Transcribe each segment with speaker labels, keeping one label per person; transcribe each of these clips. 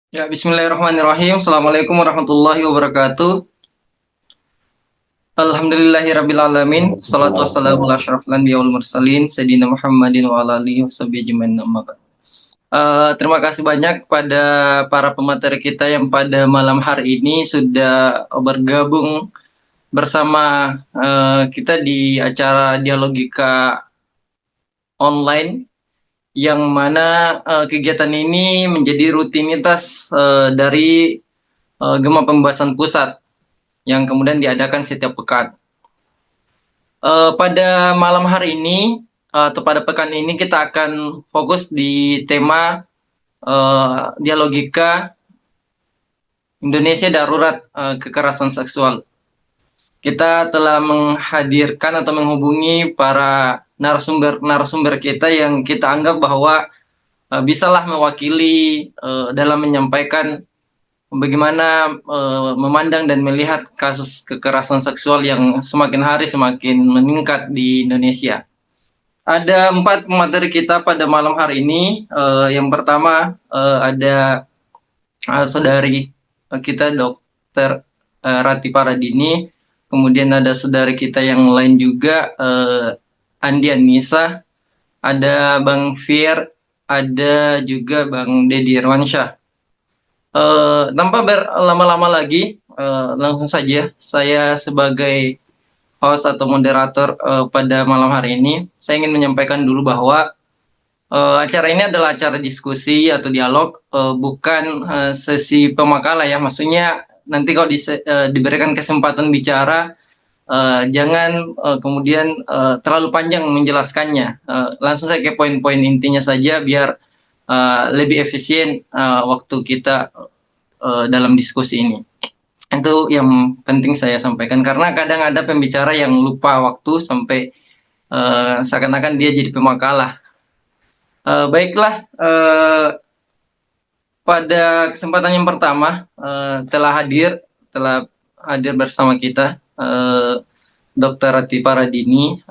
Speaker 1: Ya, bismillahirrahmanirrahim. Assalamualaikum warahmatullahi wabarakatuh. Alhamdulillahirabbil alamin. Shalatu wassalamu ala asyrafil anbiya wal mursalin sayyidina Muhammadin wa ala alihi washabihi ajmain amma ba'd. Terima kasih banyak pada para pemateri kita yang pada malam hari ini sudah bergabung bersama kita di acara Dialogika online yang mana kegiatan ini menjadi rutinitas dari Gema Pembahasan Pusat yang kemudian diadakan setiap pekan. Pada malam hari ini atau pada pekan ini kita akan fokus di tema dialogika Indonesia Darurat Kekerasan Seksual. Kita telah menghadirkan atau menghubungi para narasumber kita yang kita anggap bahwa bisalah mewakili dalam menyampaikan bagaimana memandang dan melihat kasus kekerasan seksual yang semakin hari semakin meningkat di Indonesia. Ada 4 pemateri kita pada malam hari ini. Yang pertama ada saudari kita Dokter Rati Paradini, kemudian ada saudari kita yang lain juga Andi Anissa, ada Bang Fir, ada juga Bang Dedi Irwansyah. Tanpa berlama-lama lagi, langsung saja saya sebagai host atau moderator pada malam hari ini, saya ingin menyampaikan dulu bahwa acara ini adalah acara diskusi atau dialog, bukan sesi pemakalah ya. Maksudnya nanti kalau diberikan kesempatan bicara, jangan kemudian terlalu panjang menjelaskannya. Langsung saja ke poin-poin intinya saja biar lebih efisien waktu kita dalam diskusi ini. Itu yang penting saya sampaikan karena kadang ada pembicara yang lupa waktu sampai seakan-akan dia jadi pemakalah. Baiklah, pada kesempatan yang pertama telah hadir bersama kita Dr. Rati Paradini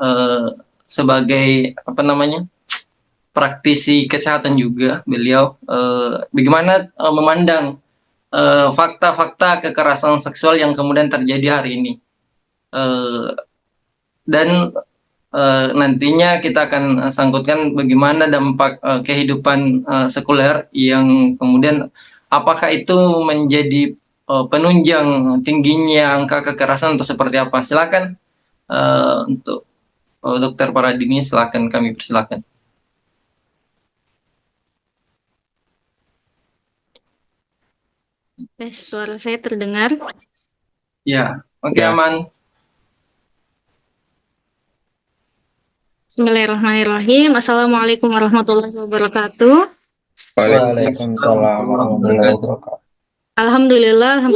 Speaker 1: sebagai praktisi kesehatan juga beliau. Bagaimana memandang fakta-fakta kekerasan seksual yang kemudian terjadi hari ini, dan nantinya kita akan sangkutkan bagaimana dampak kehidupan sekuler yang kemudian apakah itu menjadi penunjang tingginya angka kekerasan atau seperti apa. Silakan untuk Dokter Paradini, silakan, kami persilakan.
Speaker 2: Suara saya terdengar?
Speaker 1: Ya, oke,
Speaker 3: Ya.
Speaker 1: aman.
Speaker 2: Bismillahirrahmanirrahim. Assalamualaikum warahmatullahi wabarakatuh.
Speaker 3: Waalaikumsalam warahmatullahi wabarakatuh.
Speaker 2: Alhamdulillah,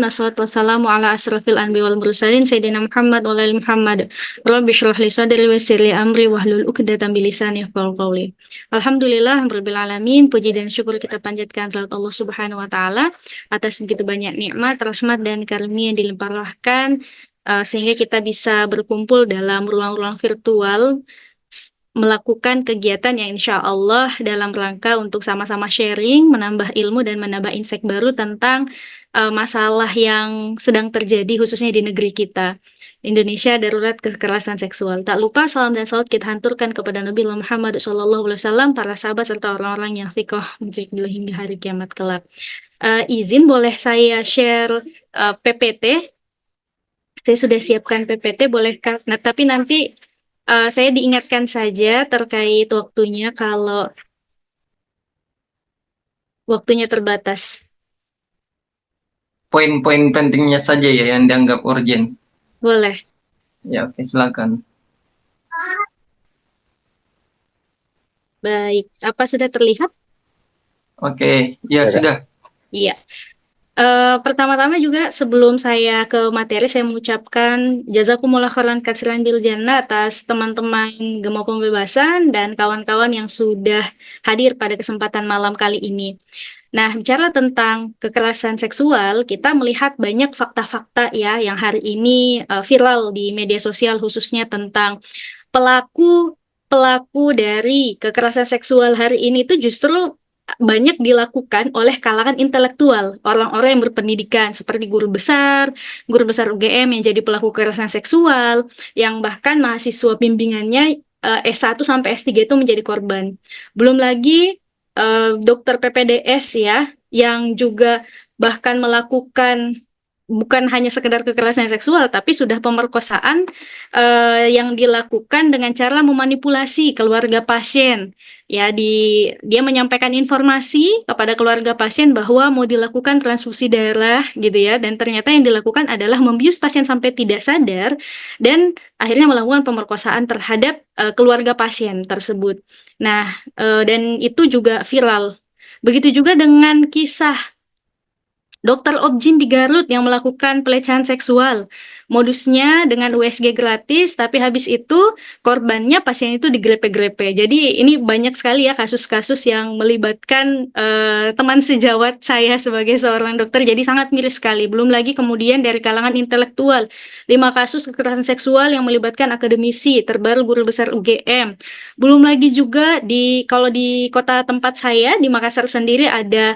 Speaker 2: wassalatu wassalamu ala asrafil anbiya wal mursalin sayyidina Muhammad wa ala ali Muhammad. Rabbi shrah li sadri wa yassir li amri wahlul 'uqdatam min lisani yafqahu qawli. Alhamdulillahirabbil alamin. Puji dan syukur kita panjatkan kepada Allah Subhanahu wa taala atas begitu banyak nikmat, rahmat dan karunia yang dilimpahkan sehingga kita bisa berkumpul dalam ruang-ruang virtual melakukan kegiatan yang insya Allah dalam rangka untuk sama-sama sharing, menambah ilmu dan menambah insight baru tentang masalah yang sedang terjadi khususnya di negeri kita. Indonesia darurat kekerasan seksual. Tak lupa salam dan salawat kita hanturkan kepada Nabi Muhammad SAW, para sahabat serta orang-orang yang thiqah menjadi hingga hari kiamat kelak. Izin boleh saya share PPT? Saya sudah siapkan PPT, bolehkah? Nah, tapi nanti saya diingatkan saja terkait waktunya kalau waktunya terbatas.
Speaker 1: Poin-poin pentingnya saja ya yang dianggap urgent.
Speaker 2: Boleh.
Speaker 1: Ya, oke, silakan.
Speaker 2: Baik. Apa sudah terlihat?
Speaker 1: Oke, ya sudah.
Speaker 2: Iya. Pertama-tama juga sebelum saya ke materi, saya mengucapkan jazakumullah khairan katsiran bil jannah atas teman-teman Gema Pembebasan dan kawan-kawan yang sudah hadir pada kesempatan malam kali ini. Nah, bicara tentang kekerasan seksual, kita melihat banyak fakta-fakta ya yang hari ini viral di media sosial khususnya tentang pelaku dari kekerasan seksual hari ini itu justru banyak dilakukan oleh kalangan intelektual, orang-orang yang berpendidikan seperti guru besar UGM yang jadi pelaku kekerasan seksual, yang bahkan mahasiswa bimbingannya S1 sampai S3 itu menjadi korban. Belum lagi dokter PPDS ya, yang juga bahkan melakukan bukan hanya sekedar kekerasan seksual, tapi sudah pemerkosaan yang dilakukan dengan cara memanipulasi keluarga pasien. Ya, dia menyampaikan informasi kepada keluarga pasien bahwa mau dilakukan transfusi darah gitu ya, dan ternyata yang dilakukan adalah membius pasien sampai tidak sadar dan akhirnya melakukan pemerkosaan terhadap keluarga pasien tersebut. Nah, dan itu juga viral. Begitu juga dengan kisah dokter Objin di Garut yang melakukan pelecehan seksual. Modusnya dengan USG gratis, tapi habis itu korbannya pasien itu digrepe-grepe. Jadi ini banyak sekali ya kasus-kasus yang melibatkan teman sejawat saya sebagai seorang dokter. Jadi sangat miris sekali. Belum lagi kemudian dari kalangan intelektual. 5 kasus kekerasan seksual yang melibatkan akademisi, terbaru guru besar UGM. Belum lagi juga kalau di kota tempat saya, di Makassar sendiri ada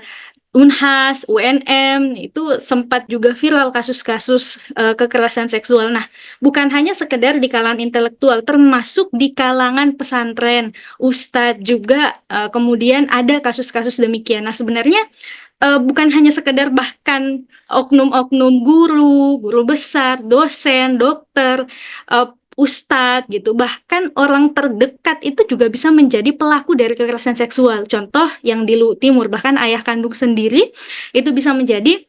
Speaker 2: Unhas, UNM, itu sempat juga viral kasus-kasus kekerasan seksual. Nah, bukan hanya sekedar di kalangan intelektual, termasuk di kalangan pesantren, ustadz juga kemudian ada kasus-kasus demikian. Nah, sebenarnya bukan hanya sekedar bahkan oknum-oknum guru besar, dosen, dokter, ustadz gitu, bahkan orang terdekat itu juga bisa menjadi pelaku dari kekerasan seksual. Contoh yang di Timur, bahkan ayah kandung sendiri itu bisa menjadi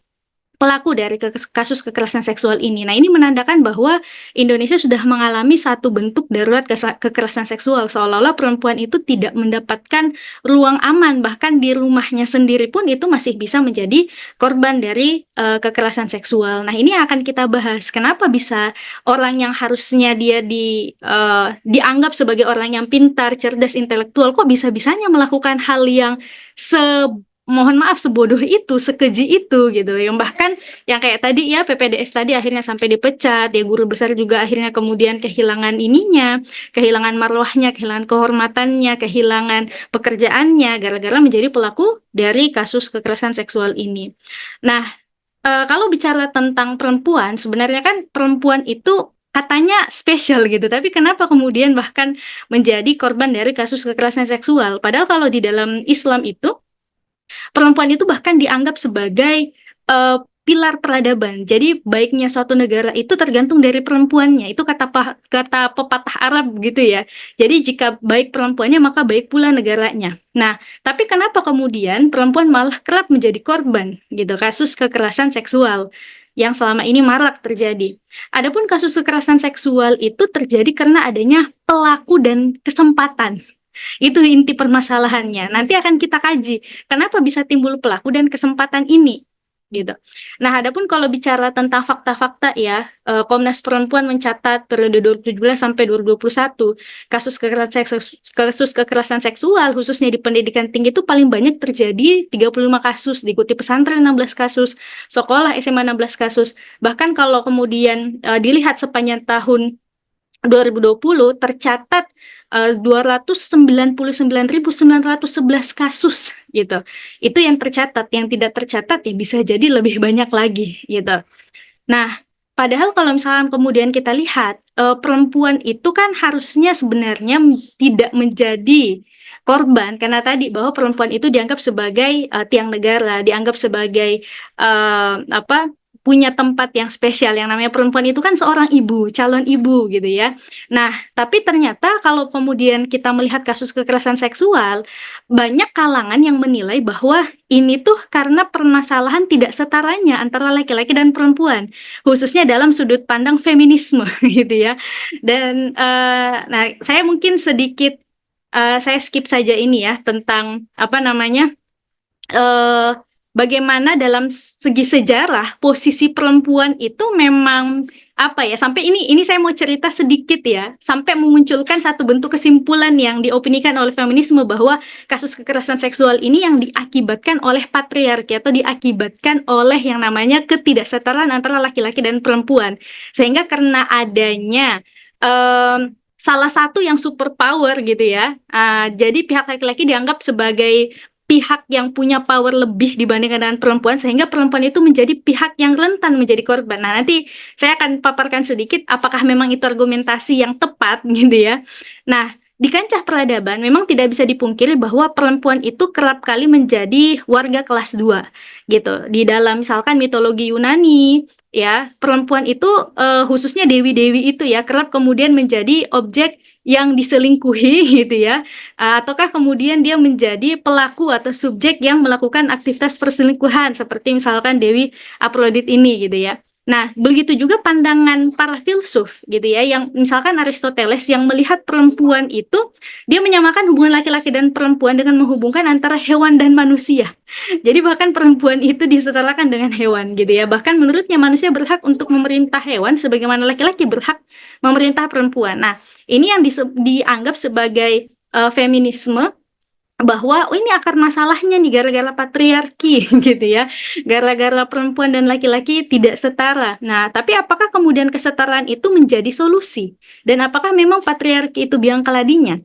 Speaker 2: pelaku dari kasus kekerasan seksual ini. Nah, ini menandakan bahwa Indonesia sudah mengalami satu bentuk darurat kekerasan seksual, seolah-olah perempuan itu tidak mendapatkan ruang aman, bahkan di rumahnya sendiri pun itu masih bisa menjadi korban dari kekerasan seksual. Nah, ini akan kita bahas. Kenapa bisa orang yang harusnya dia dianggap sebagai orang yang pintar, cerdas, intelektual, kok bisa-bisanya melakukan hal yang mohon maaf sebodoh itu, sekeji itu gitu. Yang bahkan yang kayak tadi ya PPDS tadi akhirnya sampai dipecat, ya guru besar juga akhirnya kemudian kehilangan ininya, kehilangan marwahnya, kehilangan kehormatannya, kehilangan pekerjaannya gara-gara menjadi pelaku dari kasus kekerasan seksual ini. Nah, kalau bicara tentang perempuan, sebenarnya kan perempuan itu katanya spesial gitu, tapi kenapa kemudian bahkan menjadi korban dari kasus kekerasan seksual? Padahal kalau di dalam Islam itu perempuan itu bahkan dianggap sebagai pilar peradaban. Jadi baiknya suatu negara itu tergantung dari perempuannya. Itu kata pepatah Arab gitu ya. Jadi jika baik perempuannya maka baik pula negaranya. Nah, tapi kenapa kemudian perempuan malah kerap menjadi korban gitu kasus kekerasan seksual yang selama ini marak terjadi. Adapun kasus kekerasan seksual itu terjadi karena adanya pelaku dan kesempatan. Itu inti permasalahannya. Nanti akan kita kaji kenapa bisa timbul pelaku dan kesempatan ini gitu. Nah, adapun kalau bicara tentang fakta-fakta ya, Komnas Perempuan mencatat periode 2017 sampai 2021 kasus kekerasan seksual khususnya di pendidikan tinggi itu paling banyak terjadi 35 kasus, diikuti pesantren 16 kasus, sekolah SMA 16 kasus. Bahkan kalau kemudian dilihat sepanjang tahun 2020 tercatat 299.911 kasus gitu. Itu yang tercatat, yang tidak tercatat ya bisa jadi lebih banyak lagi gitu. Nah, padahal kalau misalkan kemudian kita lihat perempuan itu kan harusnya sebenarnya tidak menjadi korban karena tadi bahwa perempuan itu dianggap sebagai tiang negara, dianggap sebagai apa punya tempat yang spesial. Yang namanya perempuan itu kan seorang ibu, calon ibu gitu ya. Nah, tapi ternyata kalau kemudian kita melihat kasus kekerasan seksual, banyak kalangan yang menilai bahwa ini tuh karena permasalahan tidak setaranya antara laki-laki dan perempuan, khususnya dalam sudut pandang feminisme gitu ya. Dan nah, saya mungkin sedikit saya skip saja ini ya tentang apa namanya eh, bagaimana dalam segi sejarah posisi perempuan itu memang apa ya sampai ini saya mau cerita sedikit ya sampai memunculkan satu bentuk kesimpulan yang diopinikan oleh feminisme bahwa kasus kekerasan seksual ini yang diakibatkan oleh patriarki atau diakibatkan oleh yang namanya ketidaksetaraan antara laki-laki dan perempuan sehingga karena adanya salah satu yang superpower gitu ya jadi pihak laki-laki dianggap sebagai pihak yang punya power lebih dibandingkan dengan perempuan, sehingga perempuan itu menjadi pihak yang rentan menjadi korban. Nah, nanti saya akan paparkan sedikit apakah memang itu argumentasi yang tepat gitu ya. Nah, di kancah peradaban memang tidak bisa dipungkiri bahwa perempuan itu kerap kali menjadi warga kelas 2 gitu. Di dalam misalkan mitologi Yunani ya, perempuan itu khususnya dewi-dewi itu ya kerap kemudian menjadi objek yang diselingkuhi gitu ya. Ataukah kemudian dia menjadi pelaku atau subjek yang melakukan aktivitas perselingkuhan seperti misalkan Dewi Aphrodite ini gitu ya. Nah, begitu juga pandangan para filsuf gitu ya, yang misalkan Aristoteles yang melihat perempuan itu dia menyamakan hubungan laki-laki dan perempuan dengan menghubungkan antara hewan dan manusia. Jadi bahkan perempuan itu disetarakan dengan hewan gitu ya. Bahkan menurutnya manusia berhak untuk memerintah hewan sebagaimana laki-laki berhak memerintah perempuan. Nah, ini yang dianggap sebagai feminisme, bahwa oh ini akar masalahnya nih gara-gara patriarki gitu ya, gara-gara perempuan dan laki-laki tidak setara. Nah, tapi apakah kemudian kesetaraan itu menjadi solusi? Dan apakah memang patriarki itu biang keladinya?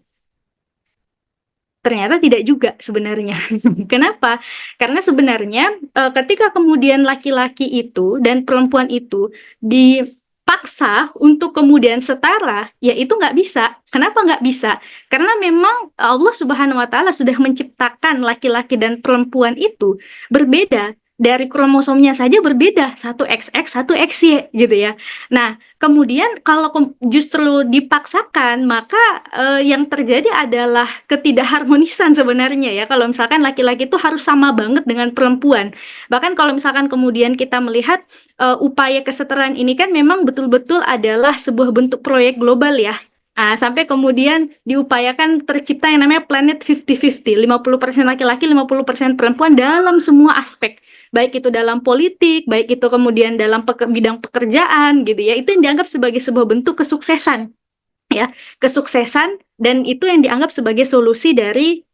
Speaker 2: Ternyata tidak juga sebenarnya. Kenapa? Karena sebenarnya ketika kemudian laki-laki itu dan perempuan itu dipaksa untuk kemudian setara, ya itu nggak bisa. Kenapa nggak bisa? Karena memang Allah Subhanahu wa Ta'ala sudah menciptakan laki-laki dan perempuan itu berbeda. Dari kromosomnya saja berbeda, satu XX, satu XY gitu ya. Nah, kemudian kalau justru dipaksakan, maka yang terjadi adalah ketidakharmonisan sebenarnya ya. Kalau misalkan laki-laki itu harus sama banget dengan perempuan. Bahkan kalau misalkan kemudian kita melihat upaya kesetaraan ini kan memang betul-betul adalah sebuah bentuk proyek global ya. Sampai kemudian diupayakan tercipta yang namanya planet 50-50, 50% laki-laki, 50% perempuan dalam semua aspek. Baik itu dalam politik, baik itu kemudian dalam bidang pekerjaan gitu ya. Itu yang dianggap sebagai sebuah bentuk kesuksesan ya, kesuksesan, dan itu yang dianggap sebagai solusi dari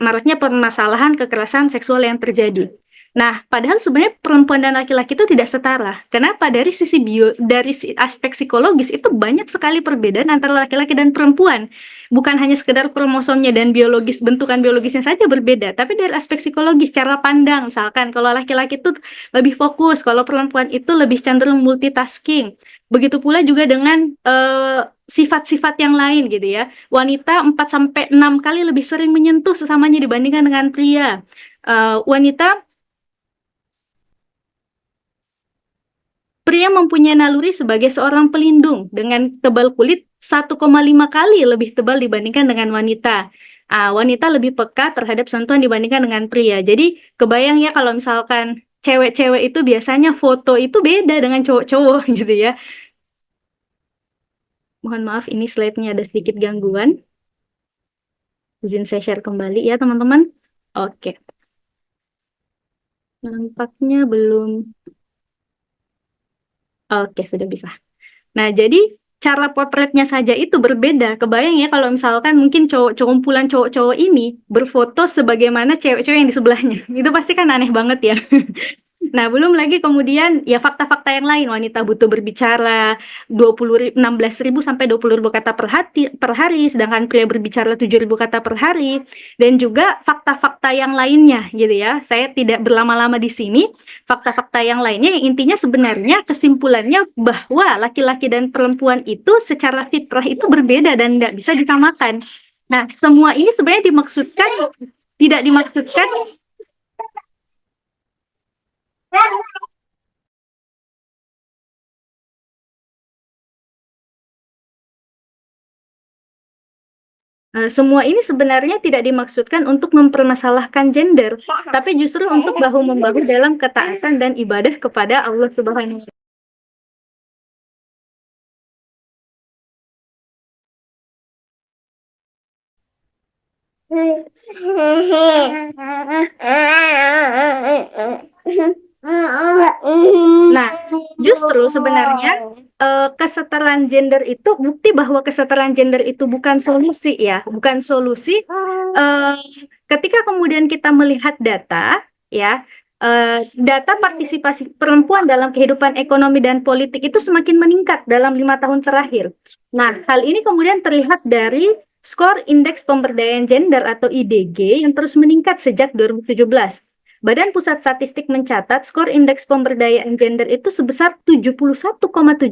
Speaker 2: maraknya permasalahan kekerasan seksual yang terjadi. Nah, padahal sebenarnya perempuan dan laki-laki itu tidak setara. Kenapa? Dari sisi dari aspek psikologis itu banyak sekali perbedaan antara laki-laki dan perempuan. Bukan hanya sekedar kromosomnya dan biologis, bentukan biologisnya saja berbeda, tapi dari aspek psikologis, cara pandang, misalkan kalau laki-laki itu lebih fokus, kalau perempuan itu lebih cenderung multitasking. Begitu pula juga dengan sifat-sifat yang lain gitu ya. Wanita 4 sampai 6 kali lebih sering menyentuh sesamanya dibandingkan dengan pria. Wanita Pria mempunyai naluri sebagai seorang pelindung dengan tebal kulit 1,5 kali lebih tebal dibandingkan dengan wanita. Wanita lebih peka terhadap sentuhan dibandingkan dengan pria. Jadi kebayang ya kalau misalkan cewek-cewek itu biasanya foto itu beda dengan cowok-cowok gitu ya. Mohon maaf ini slide-nya ada sedikit gangguan. Izin saya share kembali ya teman-teman. Oke. Nampaknya belum. Oke, sudah bisa. Nah, jadi cara potretnya saja itu berbeda. Kebayang ya kalau misalkan mungkin kumpulan cowok-cowok ini berfoto sebagaimana cewek-cewek yang di sebelahnya. Itu pasti kan aneh banget ya. Nah, belum lagi kemudian ya fakta-fakta yang lain. Wanita butuh berbicara 16.000 sampai 20.000 kata per hari, sedangkan pria berbicara 7.000 kata per hari. Dan juga fakta-fakta yang lainnya gitu ya. Saya tidak berlama-lama di sini. Fakta-fakta yang lainnya yang intinya sebenarnya kesimpulannya bahwa laki-laki dan perempuan itu secara fitrah itu berbeda dan tidak bisa disamakan. Nah, semua ini sebenarnya tidak dimaksudkan semua ini sebenarnya tidak dimaksudkan untuk mempermasalahkan gender, tapi justru untuk bahu-membahu dalam ketaatan dan ibadah kepada Allah Subhanahu wa Ta'ala. Nah, justru sebenarnya kesetaraan gender itu bukti bahwa kesetaraan gender itu bukan solusi ya, bukan solusi. Ketika kemudian kita melihat data ya, data partisipasi perempuan dalam kehidupan ekonomi dan politik itu semakin meningkat dalam 5 tahun terakhir. Nah, hal ini kemudian terlihat dari skor Indeks Pemberdayaan Gender atau IDG yang terus meningkat sejak 2017. Badan Pusat Statistik mencatat skor Indeks Pemberdayaan Gender itu sebesar 71,74%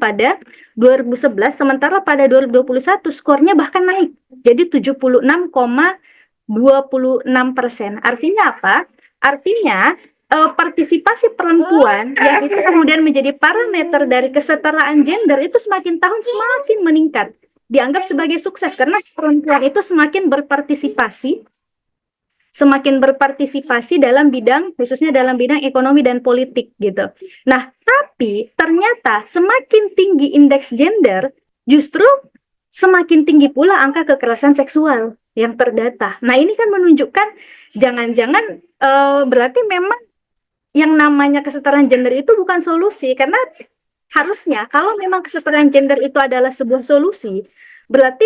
Speaker 2: pada 2011, sementara pada 2021 skornya bahkan naik, jadi 76,26%. Artinya apa? Artinya partisipasi perempuan yang itu kemudian menjadi parameter dari kesetaraan gender itu semakin tahun semakin meningkat. Dianggap sebagai sukses karena perempuan itu semakin berpartisipasi dalam bidang, khususnya dalam bidang ekonomi dan politik gitu. Nah, tapi ternyata semakin tinggi indeks gender, justru semakin tinggi pula angka kekerasan seksual yang terdata. Nah, ini kan menunjukkan jangan-jangan berarti memang yang namanya kesetaraan gender itu bukan solusi, karena harusnya kalau memang kesetaraan gender itu adalah sebuah solusi, berarti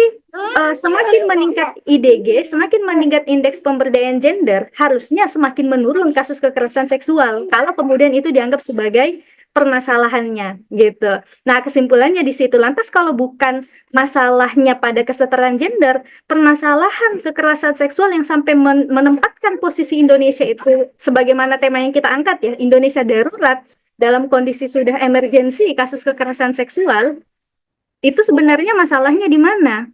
Speaker 2: semakin meningkat IDG, semakin meningkat indeks pemberdayaan gender, harusnya semakin menurun kasus kekerasan seksual kalau kemudian itu dianggap sebagai permasalahannya gitu. Nah, kesimpulannya di situ. Lantas kalau bukan masalahnya pada kesetaraan gender, permasalahan kekerasan seksual yang sampai menempatkan posisi Indonesia itu sebagaimana tema yang kita angkat ya, Indonesia darurat dalam kondisi sudah emergensi kasus kekerasan seksual, itu sebenarnya masalahnya di mana?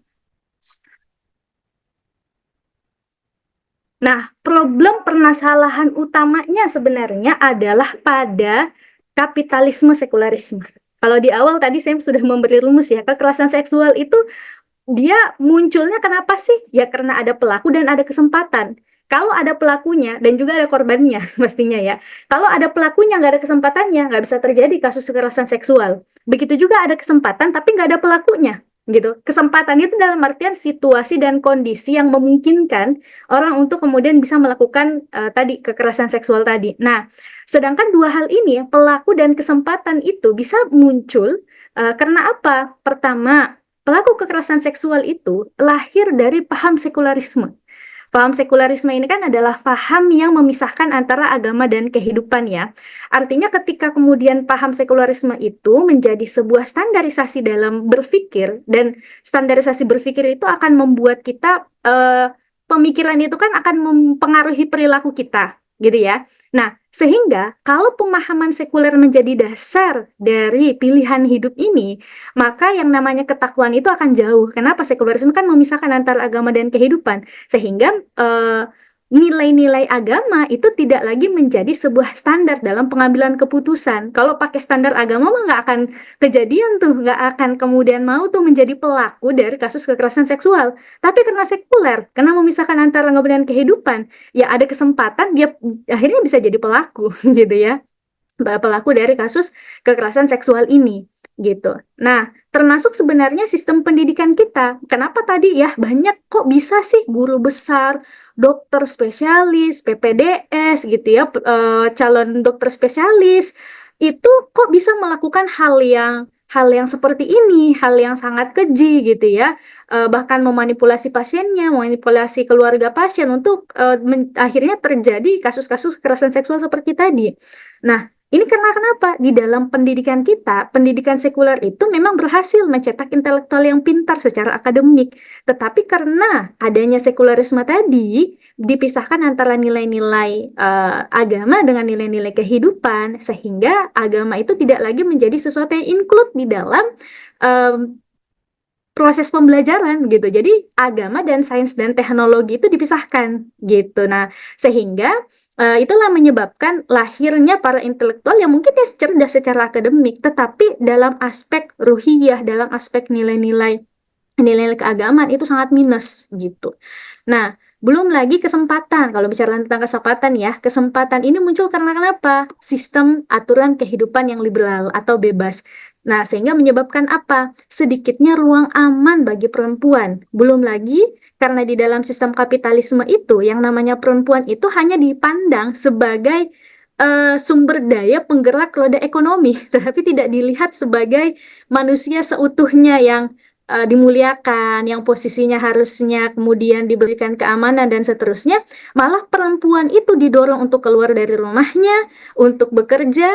Speaker 2: Nah, problem permasalahan utamanya sebenarnya adalah pada kapitalisme sekularisme. Kalau di awal tadi saya sudah memberi rumus ya, kekerasan seksual itu dia munculnya kenapa sih? Ya karena ada pelaku dan ada kesempatan. Kalau ada pelakunya dan juga ada korbannya, mestinya ya. Kalau ada pelakunya nggak ada kesempatannya, nggak bisa terjadi kasus kekerasan seksual. Begitu juga ada kesempatan tapi nggak ada pelakunya, gitu. Kesempatan itu dalam artian situasi dan kondisi yang memungkinkan orang untuk kemudian bisa melakukan tadi kekerasan seksual tadi. Nah, sedangkan dua hal ini, pelaku dan kesempatan itu bisa muncul karena apa? Pertama, pelaku kekerasan seksual itu lahir dari paham sekularisme. Paham sekularisme ini kan adalah paham yang memisahkan antara agama dan kehidupan ya. Artinya ketika kemudian paham sekularisme itu menjadi sebuah standarisasi dalam berpikir, dan standarisasi berpikir itu akan membuat kita, pemikiran itu kan akan mempengaruhi perilaku kita, gitu ya. Nah, sehingga kalau pemahaman sekuler menjadi dasar dari pilihan hidup ini, maka yang namanya ketakwaan itu akan jauh. Kenapa? Sekularisme kan memisahkan antara agama dan kehidupan, sehingga nilai-nilai agama itu tidak lagi menjadi sebuah standar dalam pengambilan keputusan. Kalau pakai standar agama mah nggak akan kejadian tuh, nggak akan kemudian mau tuh menjadi pelaku dari kasus kekerasan seksual. Tapi karena sekuler, karena memisahkan antara agama dan kehidupan, ya ada kesempatan dia akhirnya bisa jadi pelaku gitu ya, pelaku dari kasus kekerasan seksual ini gitu. Nah, termasuk sebenarnya sistem pendidikan kita. Kenapa tadi ya banyak kok bisa sih guru besar, dokter spesialis, PPDS gitu ya, calon dokter spesialis itu kok bisa melakukan hal yang seperti ini, hal yang sangat keji gitu ya, bahkan memanipulasi pasiennya, memanipulasi keluarga pasien untuk akhirnya terjadi kasus-kasus kekerasan seksual seperti tadi. Nah, ini karena kenapa? Di dalam pendidikan kita, pendidikan sekuler itu memang berhasil mencetak intelektual yang pintar secara akademik. Tetapi karena adanya sekularisme tadi, dipisahkan antara nilai-nilai agama dengan nilai-nilai kehidupan, sehingga agama itu tidak lagi menjadi sesuatu yang include di dalam proses pembelajaran gitu. Jadi agama dan sains dan teknologi itu dipisahkan gitu. Nah, sehingga itulah menyebabkan lahirnya para intelektual yang mungkin ya cerdas secara akademik, tetapi dalam aspek ruhiyah, dalam aspek nilai-nilai keagamaan itu sangat minus gitu. Nah, belum lagi kesempatan. Kalau bicara tentang kesempatan ya, kesempatan ini muncul karena kenapa? Sistem aturan kehidupan yang liberal atau bebas. Nah, sehingga menyebabkan apa? Sedikitnya ruang aman bagi perempuan. Belum lagi karena di dalam sistem kapitalisme itu yang namanya perempuan itu hanya dipandang sebagai sumber daya penggerak roda ekonomi, tetapi tidak dilihat sebagai manusia seutuhnya yang dimuliakan, yang posisinya harusnya kemudian diberikan keamanan dan seterusnya, malah perempuan itu didorong untuk keluar dari rumahnya, untuk bekerja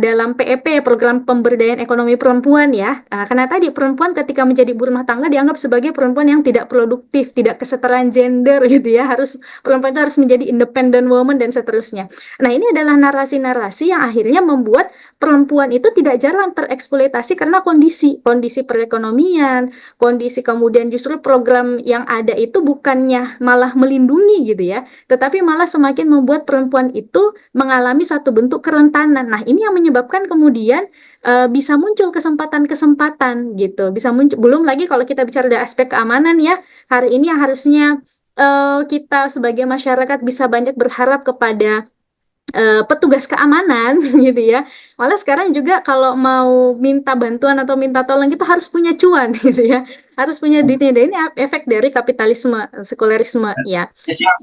Speaker 2: dalam PEP, program pemberdayaan ekonomi perempuan ya. Karena tadi perempuan ketika menjadi ibu rumah tangga dianggap sebagai perempuan yang tidak produktif, tidak kesetaraan gender gitu ya. Perempuan itu harus menjadi independent woman dan seterusnya. Nah, ini adalah narasi-narasi yang akhirnya membuat perempuan itu tidak jarang tereksploitasi karena kondisi perekonomian, kondisi kemudian justru program yang ada itu bukannya malah melindungi gitu ya, tetapi malah semakin membuat perempuan itu mengalami satu bentuk kerentanan. Nah, ini yang menyebabkan kemudian bisa muncul kesempatan-kesempatan gitu. Bisa muncul, belum lagi kalau kita bicara dari aspek keamanan ya, hari ini yang harusnya kita sebagai masyarakat bisa banyak berharap kepada petugas keamanan gitu ya. Malah sekarang juga kalau mau minta bantuan atau minta tolong itu harus punya cuan gitu ya. Harus punya duitnya. Dan ini efek dari kapitalisme, sekulerisme ya.
Speaker 1: Ya, siap.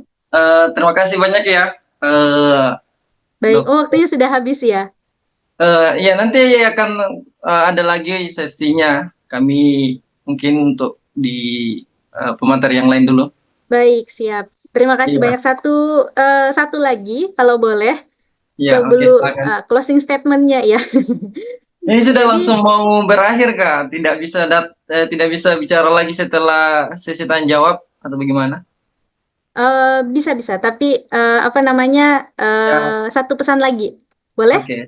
Speaker 1: Terima kasih banyak ya,
Speaker 2: Baik,
Speaker 1: dok.
Speaker 2: oh waktunya sudah habis ya.
Speaker 1: Ya nanti akan ada lagi sesinya. Kami mungkin untuk di pemateri yang lain dulu.
Speaker 2: Baik, siap. Terima kasih
Speaker 1: Iya,
Speaker 2: banyak. Satu lagi kalau boleh
Speaker 1: iya, oke,
Speaker 2: sebelum
Speaker 1: silakan.
Speaker 2: closing statementnya ya.
Speaker 1: Ini sudah
Speaker 2: Jadi
Speaker 1: langsung mau berakhir Kak? Tidak bisa bicara lagi setelah sesi tanya jawab atau bagaimana?
Speaker 2: bisa-bisa, tapi apa namanya
Speaker 1: Ya,
Speaker 2: satu pesan lagi, boleh?
Speaker 1: oke,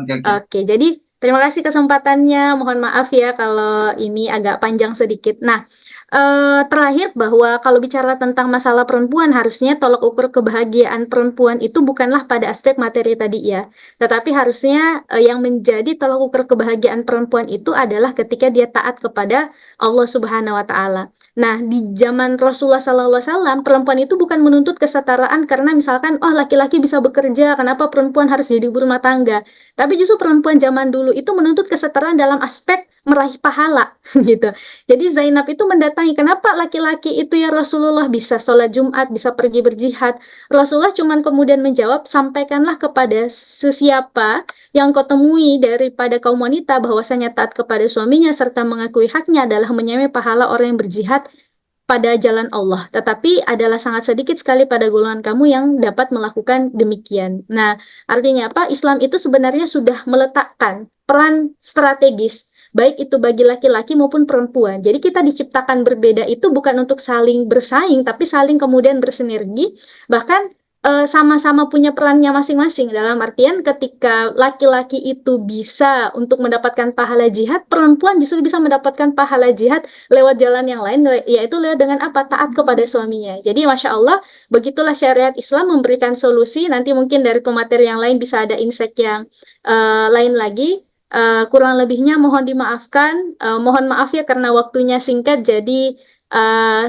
Speaker 1: oke, oke.
Speaker 2: Oke, jadi terima kasih kesempatannya. Mohon maaf ya kalau ini agak panjang sedikit. Nah, terakhir bahwa kalau bicara tentang masalah perempuan, harusnya tolok ukur kebahagiaan perempuan itu bukanlah pada aspek materi tadi ya, tetapi harusnya yang menjadi tolok ukur kebahagiaan perempuan itu adalah ketika dia taat kepada Allah Subhanahu wa Ta'ala. Nah, di zaman Rasulullah SAW, perempuan itu bukan menuntut kesetaraan karena misalkan, oh laki-laki bisa bekerja, kenapa perempuan harus jadi ibu rumah tangga? Tapi justru perempuan zaman dulu itu menuntut kesetaraan dalam aspek meraih pahala gitu. Jadi Zainab itu mendatangi, kenapa laki-laki itu ya Rasulullah bisa sholat Jumat, bisa pergi berjihad. Rasulullah cuman kemudian menjawab, sampaikanlah kepada sesiapa yang kau temui daripada kaum wanita bahwasanya taat kepada suaminya serta mengakui haknya adalah menyamai pahala orang yang berjihad pada jalan Allah, tetapi adalah sangat sedikit sekali pada golongan kamu yang dapat melakukan demikian. Nah, artinya apa? Islam itu sebenarnya sudah meletakkan peran strategis, baik itu bagi laki-laki maupun perempuan. Jadi kita diciptakan berbeda itu bukan untuk saling bersaing, tapi saling kemudian bersinergi, bahkan sama-sama punya perannya masing-masing. Dalam artian ketika laki-laki itu bisa untuk mendapatkan pahala jihad, perempuan justru bisa mendapatkan pahala jihad lewat jalan yang lain, yaitu lewat dengan apa? Taat kepada suaminya. Jadi Masya Allah, begitulah syariat Islam memberikan solusi. Nanti mungkin dari pemateri yang lain bisa ada insight yang lain lagi. Kurang lebihnya mohon dimaafkan. Mohon maaf ya karena waktunya singkat, jadi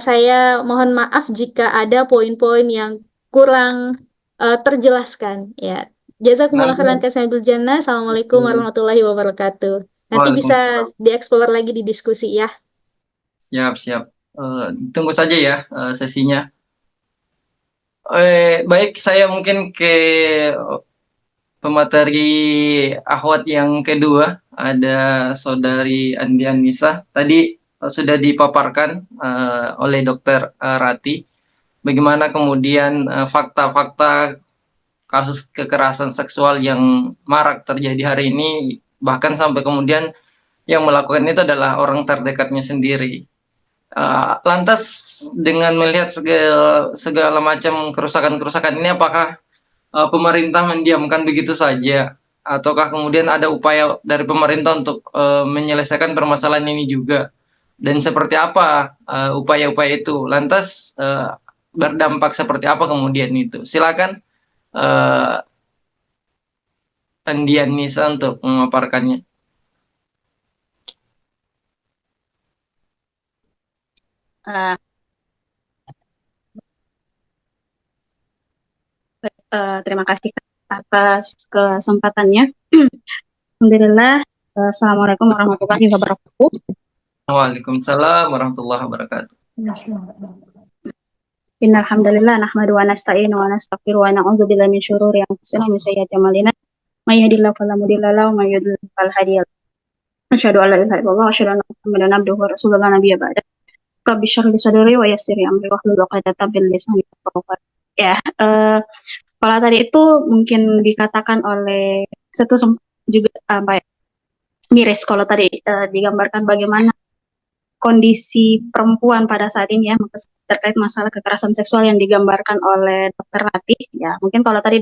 Speaker 2: saya mohon maaf jika ada poin-poin yang kurang terjelaskan. Ya, jazakumullah
Speaker 1: Nanti,
Speaker 2: khairan katsirul jannah. Assalamualaikum warahmatullahi wabarakatuh. Nanti bisa
Speaker 1: Waalaikumsalam.
Speaker 2: dieksplor lagi di diskusi ya.
Speaker 1: Siap, siap. Tunggu saja ya sesinya. Baik, saya mungkin ke pemateri akhwat yang kedua, ada saudari Andian Nisa. Tadi sudah dipaparkan oleh Dokter Rati, bagaimana kemudian fakta-fakta kasus kekerasan seksual yang marak terjadi hari ini, bahkan sampai kemudian yang melakukan itu adalah orang terdekatnya sendiri. Lantas dengan melihat segala macam kerusakan-kerusakan ini, apakah pemerintah mendiamkan begitu saja, ataukah kemudian ada upaya dari pemerintah untuk menyelesaikan permasalahan ini juga, dan seperti apa upaya-upaya itu, lantas berdampak seperti apa kemudian itu? Silakan Andian Nisa untuk memaparkannya.
Speaker 3: Eh, Terima kasih atas kesempatannya. Alhamdulillah. Assalamualaikum warahmatullahi wabarakatuh.
Speaker 1: Waalaikumsalam warahmatullahi wabarakatuh.
Speaker 3: Innalhamdulillah nahmadu wa nasta'inu wa nastaghfiru wa na'udzu billahi min syururi anfusina wa min sayyiati a'malina. May yahdihillahu fala mudilla lahu wa may yudlil fala hadiya lahu. Asyhadu an la ilaha illallah wa asyhadu anna Muhammadan abduhu wa rasuluhu la nabiyya ba'da. Rabbi shrah li sadri wa yassir li amri wahlul 'uqdatam min lisani yafqahu qawli. Ya, kalau tadi itu mungkin dikatakan oleh Setu juga apa ya, miris kalau tadi digambarkan bagaimana kondisi perempuan pada saat ini ya terkait masalah kekerasan seksual yang digambarkan oleh Dr. Ratih ya. Mungkin kalau tadi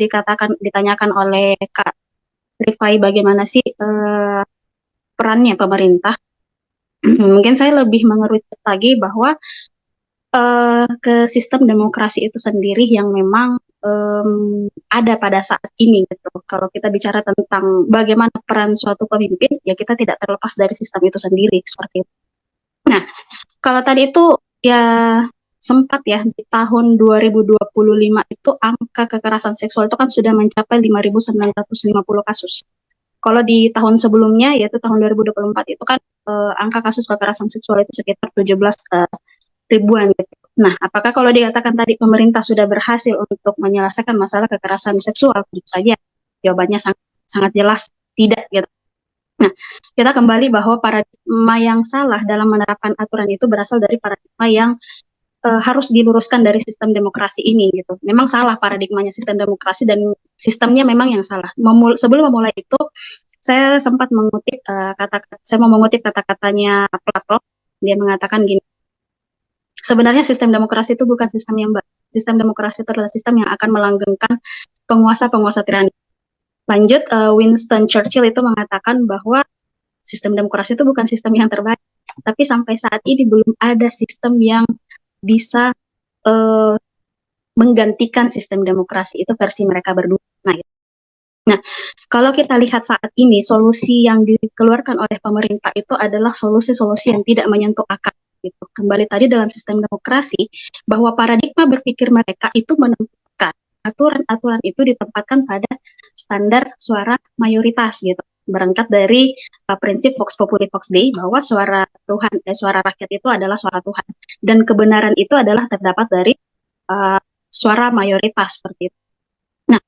Speaker 3: ditanyakan oleh Kak Rifai bagaimana sih perannya pemerintah, mungkin saya lebih mengerucut lagi bahwa ke sistem demokrasi itu sendiri yang memang ada pada saat ini gitu. Kalau kita bicara tentang bagaimana peran suatu pemimpin, ya kita tidak terlepas dari sistem itu sendiri seperti itu. Nah, kalau tadi itu ya sempat ya di tahun 2025 itu angka kekerasan seksual itu kan sudah mencapai 5.950 kasus. Kalau di tahun sebelumnya yaitu tahun 2024 itu kan angka kasus kekerasan seksual itu sekitar 17 ribuan gitu. Nah, apakah kalau dikatakan tadi pemerintah sudah berhasil untuk menyelesaikan masalah kekerasan seksual? Tentu saja jawabannya sangat jelas tidak gitu. Nah, kita kembali bahwa paradigma yang salah dalam menerapkan aturan itu berasal dari paradigma yang harus diluruskan dari sistem demokrasi ini gitu. Memang salah paradigmanya sistem demokrasi dan sistemnya memang yang salah. Sebelum memulai itu, saya sempat mengutip saya mau mengutip kata-katanya Plato. Dia mengatakan gini, sebenarnya sistem demokrasi itu bukan sistem yang baik. Sistem demokrasi itu adalah sistem yang akan melanggengkan penguasa-penguasa tirani. Lanjut, Winston Churchill itu mengatakan bahwa sistem demokrasi itu bukan sistem yang terbaik, tapi sampai saat ini belum ada sistem yang bisa menggantikan sistem demokrasi itu versi mereka berdua. Nah, kalau kita lihat saat ini solusi yang dikeluarkan oleh pemerintah itu adalah solusi-solusi yang tidak menyentuh akar. Gitu. Kembali tadi dalam sistem demokrasi bahwa paradigma berpikir mereka itu menempatkan aturan-aturan itu ditempatkan pada standar suara mayoritas gitu. Berangkat dari prinsip Vox Populi Vox Dei bahwa suara rakyat itu adalah suara Tuhan dan kebenaran itu adalah terdapat dari suara mayoritas seperti itu. Nah,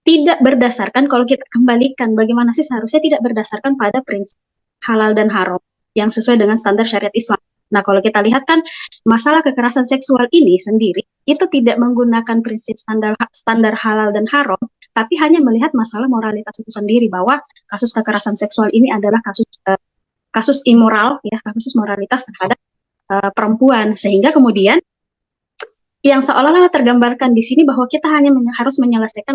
Speaker 3: tidak berdasarkan, kalau kita kembalikan bagaimana sih seharusnya, tidak berdasarkan pada prinsip halal dan haram yang sesuai dengan standar syariat Islam. Nah, kalau kita lihat kan masalah kekerasan seksual ini sendiri itu tidak menggunakan prinsip standar halal dan haram, tapi hanya melihat masalah moralitas itu sendiri, bahwa kasus kekerasan seksual ini adalah kasus immoral ya, kasus moralitas terhadap perempuan, sehingga kemudian yang seolah-olah tergambarkan di sini bahwa kita hanya harus menyelesaikan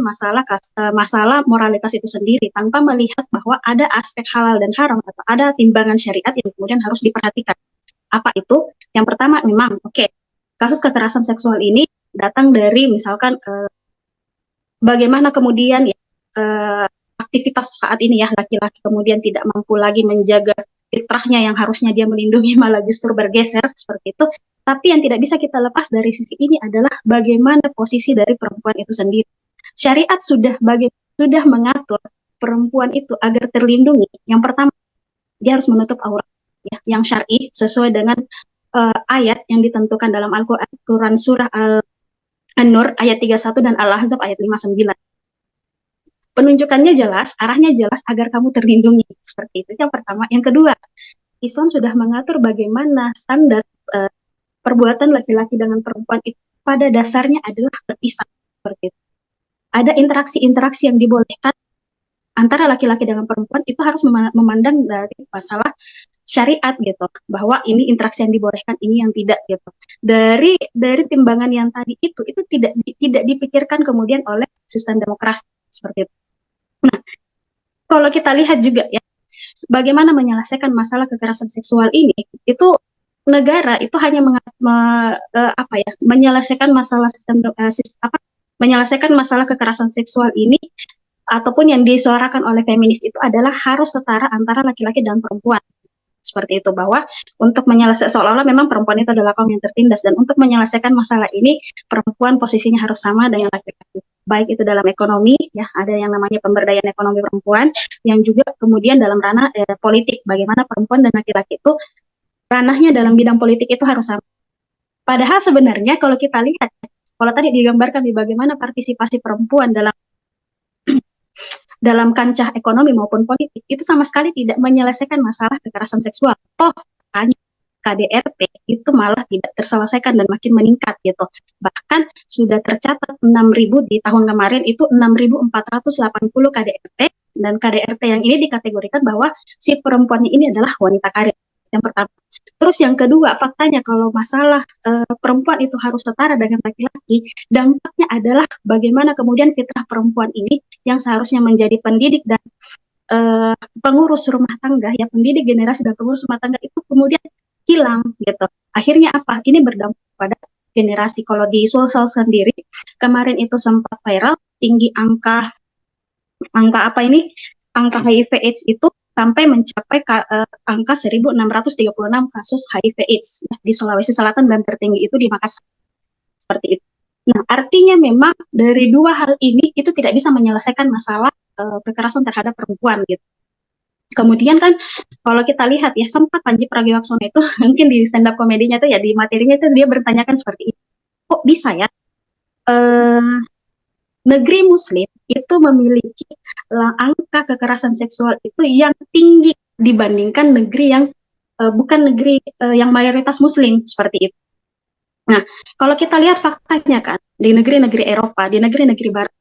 Speaker 3: masalah moralitas itu sendiri tanpa melihat bahwa ada aspek halal dan haram atau ada timbangan syariat yang kemudian harus diperhatikan. Apa itu? Yang pertama memang kasus kekerasan seksual ini datang dari misalkan bagaimana kemudian aktivitas saat ini ya, laki-laki kemudian tidak mampu lagi menjaga fitrahnya yang harusnya dia melindungi, malah justru bergeser seperti itu. Tapi yang tidak bisa kita lepas dari sisi ini adalah bagaimana posisi dari perempuan itu sendiri. Syariat sudah mengatur perempuan itu agar terlindungi. Yang pertama, dia harus menutup aurat ya, yang syar'i sesuai dengan ayat yang ditentukan dalam Al-Quran surah An-Nur ayat 31 dan Al-Ahzab ayat 59. Penunjukannya jelas, arahnya jelas agar kamu terlindungi. Seperti itu yang pertama. Yang kedua, Islam sudah mengatur bagaimana standar perbuatan laki-laki dengan perempuan itu pada dasarnya adalah berpisah. Seperti itu. Ada interaksi-interaksi yang dibolehkan antara laki-laki dengan perempuan itu harus memandang dari masalah syariat gitu, bahwa ini interaksi yang dibolehkan, ini yang tidak gitu. Dari timbangan yang tadi itu tidak dipikirkan kemudian oleh sistem demokrasi seperti itu. Nah, kalau kita lihat juga ya, bagaimana menyelesaikan masalah kekerasan seksual ini, itu negara itu hanya menyelesaikan masalah menyelesaikan masalah kekerasan seksual ini ataupun yang disuarakan oleh feminis itu adalah harus setara antara laki-laki dan perempuan. Seperti itu, bahwa untuk menyelesaikan, seolah-olah memang perempuan itu adalah kaum yang tertindas, dan untuk menyelesaikan masalah ini perempuan posisinya harus sama dengan laki-laki, baik itu dalam ekonomi ya, ada yang namanya pemberdayaan ekonomi perempuan, yang juga kemudian dalam ranah politik, bagaimana perempuan dan laki-laki itu ranahnya dalam bidang politik itu harus sama. Padahal sebenarnya kalau kita lihat, kalau tadi digambarkan di bagaimana partisipasi perempuan dalam dalam kancah ekonomi maupun politik itu sama sekali tidak menyelesaikan masalah kekerasan seksual. Toh KDRT itu malah tidak terselesaikan dan makin meningkat gitu. Bahkan sudah tercatat 6.000 di tahun kemarin itu 6.480 KDRT, dan KDRT yang ini dikategorikan bahwa si perempuan ini adalah wanita karir. Yang pertama. Terus yang kedua, faktanya kalau masalah perempuan itu harus setara dengan laki-laki, dampaknya adalah bagaimana kemudian fitrah perempuan ini yang seharusnya menjadi pendidik dan pengurus rumah tangga, ya pendidik generasi dan pengurus rumah tangga itu kemudian hilang gitu. Akhirnya apa? Ini berdampak pada generasi. Kalau di Sulsel sendiri kemarin itu sempat viral tinggi angka apa ini? Angka HIV/AIDS itu sampai mencapai angka 1.636 kasus HIV/AIDS ya, di Sulawesi Selatan, dan tertinggi itu di Makassar. Seperti itu. Nah, artinya memang dari dua hal ini itu tidak bisa menyelesaikan masalah kekerasan terhadap perempuan gitu. Kemudian kan kalau kita lihat ya, sempat Panji Pragiwaksono itu mungkin di stand up komedinya tuh ya, di materinya itu dia bertanyakan seperti ini. Kok bisa ya negeri muslim itu memiliki angka kekerasan seksual itu yang tinggi dibandingkan negeri yang bukan negeri yang mayoritas muslim seperti itu. Nah, kalau kita lihat faktanya kan, di negeri-negeri Eropa, di negeri-negeri barat,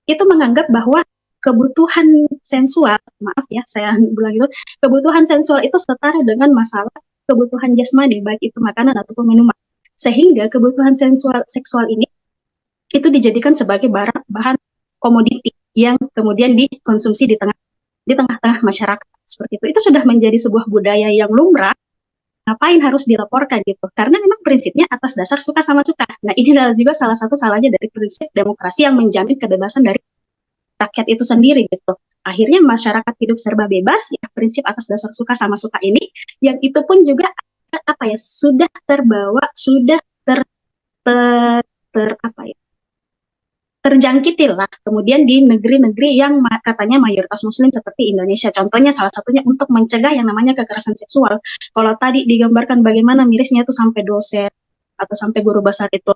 Speaker 3: itu menganggap bahwa kebutuhan sensual, maaf ya saya bilang gitu, kebutuhan sensual itu setara dengan masalah kebutuhan jasmani, baik itu makanan ataupun minuman. Sehingga kebutuhan seksual ini itu dijadikan sebagai bahan komoditi yang kemudian dikonsumsi di tengah-tengah masyarakat seperti itu. Itu sudah menjadi sebuah budaya yang lumrah. Ngapain harus dilaporkan gitu? Karena memang prinsipnya atas dasar suka sama suka. Nah, ini adalah juga salah satu salahnya dari prinsip demokrasi yang menjamin kebebasan dari rakyat itu sendiri gitu. Akhirnya masyarakat hidup serba bebas ya, prinsip atas dasar suka sama suka ini, yang itu pun juga apa ya, sudah terbawa, sudah terjangkiti lah kemudian di negeri-negeri yang katanya mayoritas muslim seperti Indonesia. Contohnya salah satunya untuk mencegah yang namanya kekerasan seksual. Kalau tadi digambarkan bagaimana mirisnya itu sampai dosen atau sampai guru besar itu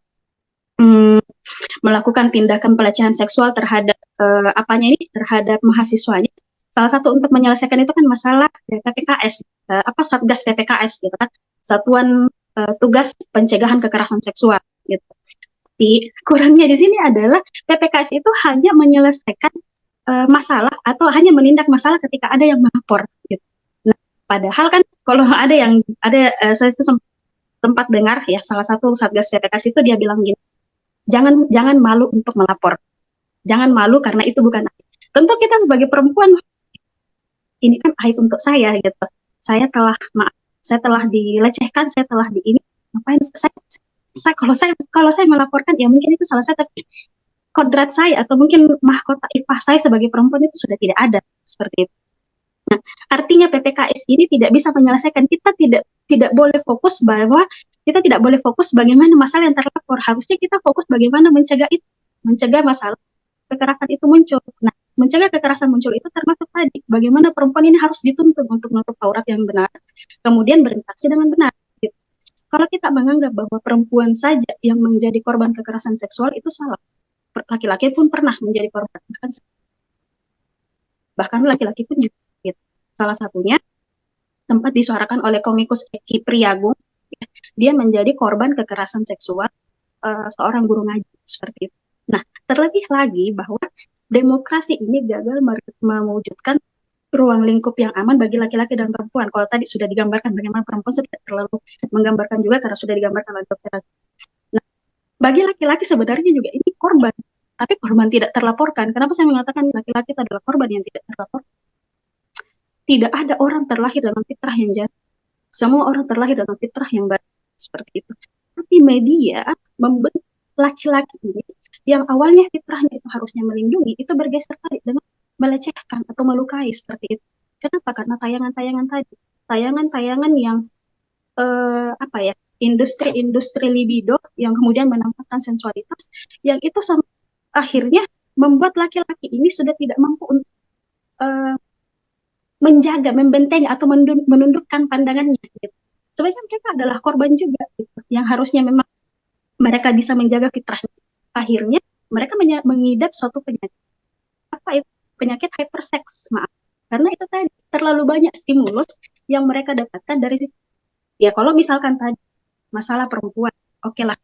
Speaker 3: melakukan tindakan pelecehan seksual terhadap terhadap mahasiswanya. Salah satu untuk menyelesaikan itu kan masalah PPKS, Satgas PPKS gitu kan, Satuan Tugas Pencegahan Kekerasan Seksual gitu. Tapi kurangnya di sini adalah PPKS itu hanya menyelesaikan masalah atau hanya menindak masalah ketika ada yang melapor gitu. Nah, padahal kan kalau saya itu sempat dengar ya, salah satu Satgas PPKS itu dia bilang gini, jangan malu untuk melapor. Jangan malu karena itu bukan aib. Tentu kita sebagai perempuan, ini kan aib untuk saya gitu. Saya telah dilecehkan, saya telah ini, ngapain kalau saya melaporkan ya mungkin itu salah saya, tapi kodrat saya atau mungkin mahkota ipah saya sebagai perempuan itu sudah tidak ada seperti itu. Nah, artinya PPKS ini tidak bisa menyelesaikan. Kita tidak boleh fokus bahwa kita tidak boleh fokus bagaimana masalah yang terlapor. Harusnya kita fokus bagaimana mencegah masalah kekerasan itu muncul. Nah, mencegah kekerasan muncul itu termasuk tadi bagaimana perempuan ini harus dituntun untuk menutup aurat yang benar, kemudian berinteraksi dengan benar. Gitu. Kalau kita menganggap bahwa perempuan saja yang menjadi korban kekerasan seksual itu salah. Laki-laki pun pernah menjadi korban, bahkan laki-laki pun juga. Gitu. Salah satunya tempat disuarakan oleh komikus Eki Priagung, ya, dia menjadi korban kekerasan seksual seorang guru ngaji seperti itu. Nah, terlebih lagi bahwa demokrasi ini gagal mewujudkan ruang lingkup yang aman bagi laki-laki dan perempuan. Kalau tadi sudah digambarkan bagaimana perempuan, saya tidak terlalu menggambarkan juga karena sudah digambarkan oleh dokter. Nah, bagi laki-laki sebenarnya juga ini korban, tapi korban tidak terlaporkan. Kenapa saya mengatakan laki-laki itu adalah korban yang tidak terlaporkan? Tidak ada orang terlahir dalam fitrah yang jahat. Semua orang terlahir dalam fitrah yang baik seperti itu. Tapi media membentuk laki-laki ini yang awalnya fitrahnya itu harusnya melindungi, itu bergeser tadi dengan melecehkan atau melukai seperti itu. Kenapa? Karena tayangan-tayangan tadi, tayangan-tayangan yang industri libido yang kemudian menampakkan sensualitas, yang itu akhirnya membuat laki-laki ini sudah tidak mampu untuk menjaga, membentengi atau menundukkan pandangannya. Gitu. Sebenarnya mereka adalah korban juga, gitu, yang harusnya memang mereka bisa menjaga fitrahnya. Akhirnya mereka mengidap suatu penyakit. Apa itu? penyakit hypersex, maaf. Karena itu tadi terlalu banyak stimulus yang mereka dapatkan dari situ. Ya kalau misalkan tadi masalah perempuan, oke lah,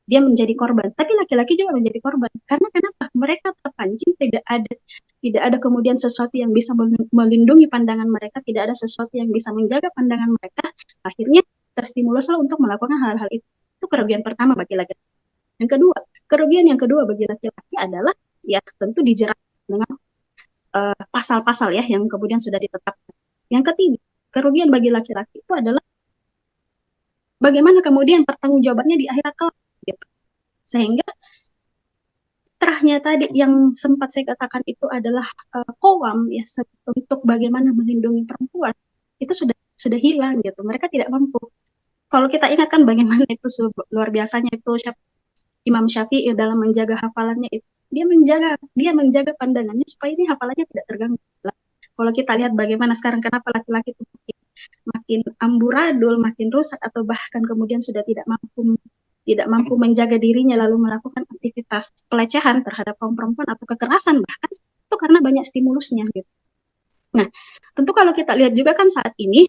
Speaker 3: dia menjadi korban, tapi laki-laki juga menjadi korban. Karena kenapa? Mereka terpancing, tidak ada kemudian sesuatu yang bisa melindungi pandangan mereka, tidak ada sesuatu yang bisa menjaga pandangan mereka, akhirnya terstimuluslah untuk melakukan hal-hal itu. Itu kerugian pertama bagi laki-laki. Kerugian yang kedua bagi laki-laki adalah ya tentu dijerat dengan pasal-pasal ya yang kemudian sudah ditetapkan. Yang ketiga, kerugian bagi laki-laki itu adalah bagaimana kemudian pertanggungjawabannya di akhirat kelak, gitu. Sehingga terahnya tadi yang sempat saya katakan itu adalah kowam ya untuk bagaimana melindungi perempuan itu sudah hilang gitu. Mereka tidak mampu. Kalau kita ingatkan bagaimana itu luar biasanya itu Imam Syafi'i dalam menjaga hafalannya itu, dia menjaga pandangannya supaya ini hafalannya tidak terganggu. Kalau kita lihat bagaimana sekarang kenapa laki-laki itu makin amburadul, makin rusak atau bahkan kemudian sudah tidak mampu menjaga dirinya lalu melakukan aktivitas pelecehan terhadap kaum perempuan atau kekerasan bahkan itu karena banyak stimulusnya gitu. Nah, tentu kalau kita lihat juga kan saat ini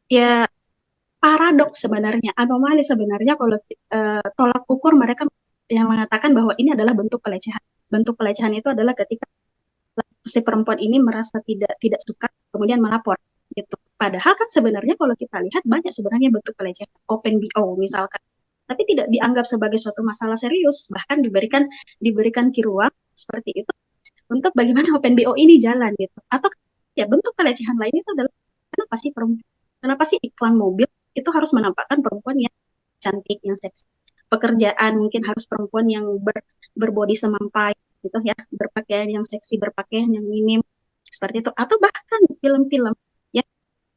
Speaker 3: ya paradoks sebenarnya, anomali sebenarnya kalau tolak ukur mereka yang mengatakan bahwa ini adalah bentuk pelecehan. Bentuk pelecehan itu adalah ketika si perempuan ini merasa tidak suka kemudian melapor gitu. Padahal kan sebenarnya kalau kita lihat banyak sebenarnya bentuk pelecehan, open BO misalkan, tapi tidak dianggap sebagai suatu masalah serius, bahkan diberikan ruang seperti itu untuk bagaimana open BO ini jalan gitu. Atau ya bentuk pelecehan lain itu adalah kenapa sih iklan mobil itu harus menampakkan perempuan yang cantik, yang seksi. Pekerjaan mungkin harus perempuan yang berbodi semampai gitu ya, berpakaian yang seksi, berpakaian yang minim seperti itu. Atau bahkan film-film ya,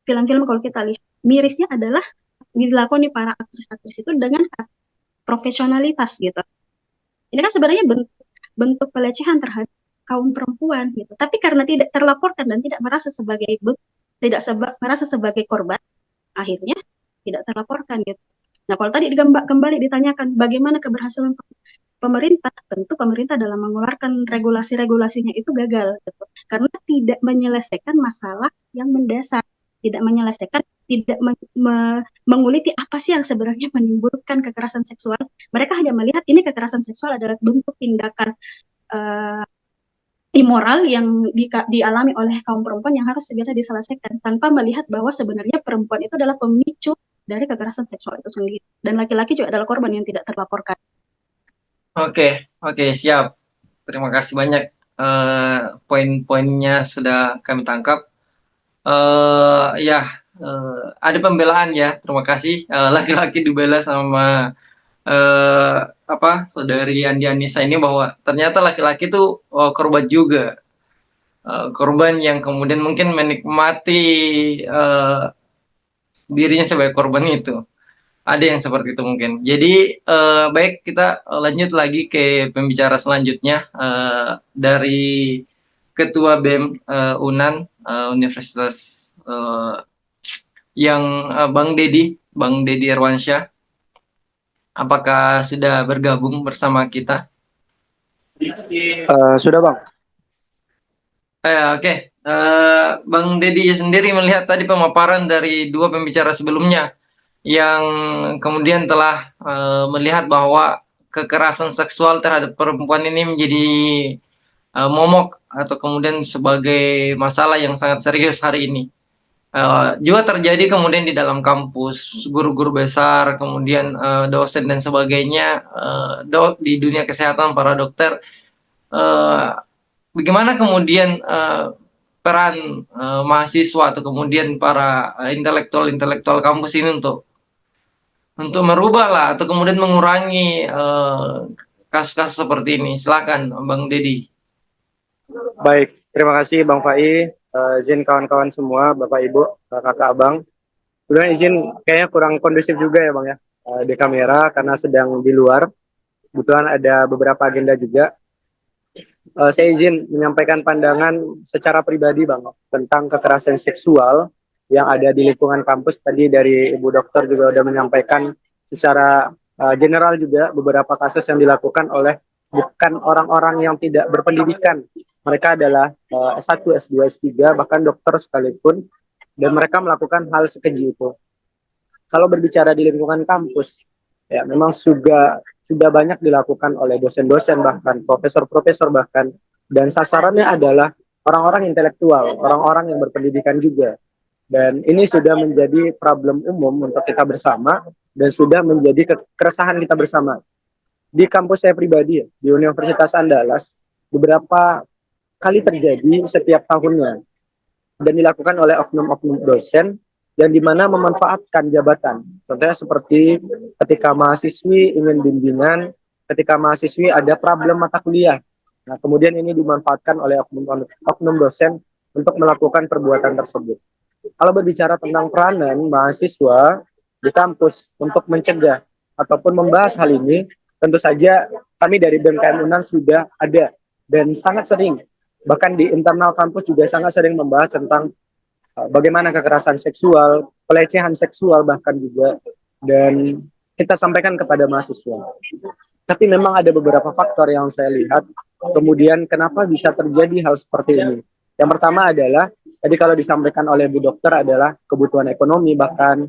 Speaker 3: film-film kalau kita lihat mirisnya adalah dilakoni para aktris-aktris itu dengan profesionalitas gitu. Ini kan sebenarnya bentuk pelecehan terhadap kaum perempuan gitu. Tapi karena tidak terlaporkan dan tidak merasa sebagai korban, akhirnya tidak terlaporkan gitu. Nah, kalau tadi kembali ditanyakan bagaimana keberhasilan pemerintah, tentu pemerintah dalam mengeluarkan regulasi-regulasinya itu gagal gitu. Karena tidak menyelesaikan masalah yang mendasar, tidak menguliti apa sih yang sebenarnya menimbulkan kekerasan seksual. Mereka hanya melihat ini kekerasan seksual adalah bentuk tindakan immoral yang dialami oleh kaum perempuan yang harus segera diselesaikan tanpa melihat bahwa sebenarnya perempuan itu adalah pemicu dari kekerasan seksual itu sendiri dan laki-laki juga adalah korban yang tidak terlaporkan.
Speaker 1: Oke, siap. Terima kasih banyak. Poin-poinnya sudah kami tangkap. Ada pembelaan ya. Terima kasih. Laki-laki dibela sama saudari Andi Anissa ini bahwa ternyata laki-laki itu korban juga. Korban yang kemudian mungkin menikmati dirinya sebagai korban itu. Ada yang seperti itu mungkin. Jadi baik, kita lanjut lagi ke pembicara selanjutnya dari Ketua BEM UNAN Universitas yang Bang Dedi Irwansyah. Apakah sudah bergabung bersama kita?
Speaker 4: Sudah Bang.
Speaker 1: Oke. Bang Dedi sendiri melihat tadi pemaparan dari dua pembicara sebelumnya yang kemudian telah melihat bahwa kekerasan seksual terhadap perempuan ini menjadi momok atau kemudian sebagai masalah yang sangat serius hari ini. Juga terjadi kemudian di dalam kampus, guru-guru besar, kemudian dosen dan sebagainya, di dunia kesehatan, para dokter. Bagaimana kemudian peran mahasiswa atau kemudian para intelektual kampus ini untuk merubah lah atau kemudian mengurangi kasus-kasus seperti ini. Silakan Bang Dedi.
Speaker 4: Baik, terima kasih Bang Fai, izin kawan-kawan semua, Bapak Ibu, kakak abang. Kemudian izin kayaknya kurang kondusif juga ya Bang ya di kamera karena sedang di luar. Kebetulan ada beberapa agenda juga. Saya izin menyampaikan pandangan secara pribadi Bang tentang kekerasan seksual yang ada di lingkungan kampus. Tadi dari Ibu Dokter juga sudah menyampaikan secara general juga beberapa kasus yang dilakukan oleh bukan orang-orang yang tidak berpendidikan mereka adalah S1, S2, S3, bahkan dokter sekalipun, dan mereka melakukan hal sekeji itu. Kalau berbicara di lingkungan kampus, ya memang sudah banyak dilakukan oleh dosen-dosen, bahkan profesor-profesor bahkan, dan sasarannya adalah orang-orang intelektual, orang-orang yang berpendidikan juga. Dan ini sudah menjadi problem umum untuk kita bersama dan sudah menjadi keresahan kita bersama. Di kampus saya pribadi, di Universitas Andalas, beberapa kali terjadi setiap tahunnya dan dilakukan oleh oknum-oknum dosen yang dimana memanfaatkan jabatan. Contohnya seperti ketika mahasiswi ingin bimbingan, ketika mahasiswi ada problem mata kuliah. Nah, kemudian ini dimanfaatkan oleh oknum dosen untuk melakukan perbuatan tersebut. Kalau berbicara tentang peranan mahasiswa di kampus untuk mencegah ataupun membahas hal ini, tentu saja kami dari BMKM UNAN sudah ada dan sangat sering, bahkan di internal kampus juga sangat sering membahas tentang bagaimana kekerasan seksual, pelecehan seksual bahkan juga, dan kita sampaikan kepada mahasiswa. Tapi memang ada beberapa faktor yang saya lihat, kemudian kenapa bisa terjadi hal seperti ini. Yang pertama adalah, tadi kalau disampaikan oleh Bu Dokter adalah kebutuhan ekonomi, bahkan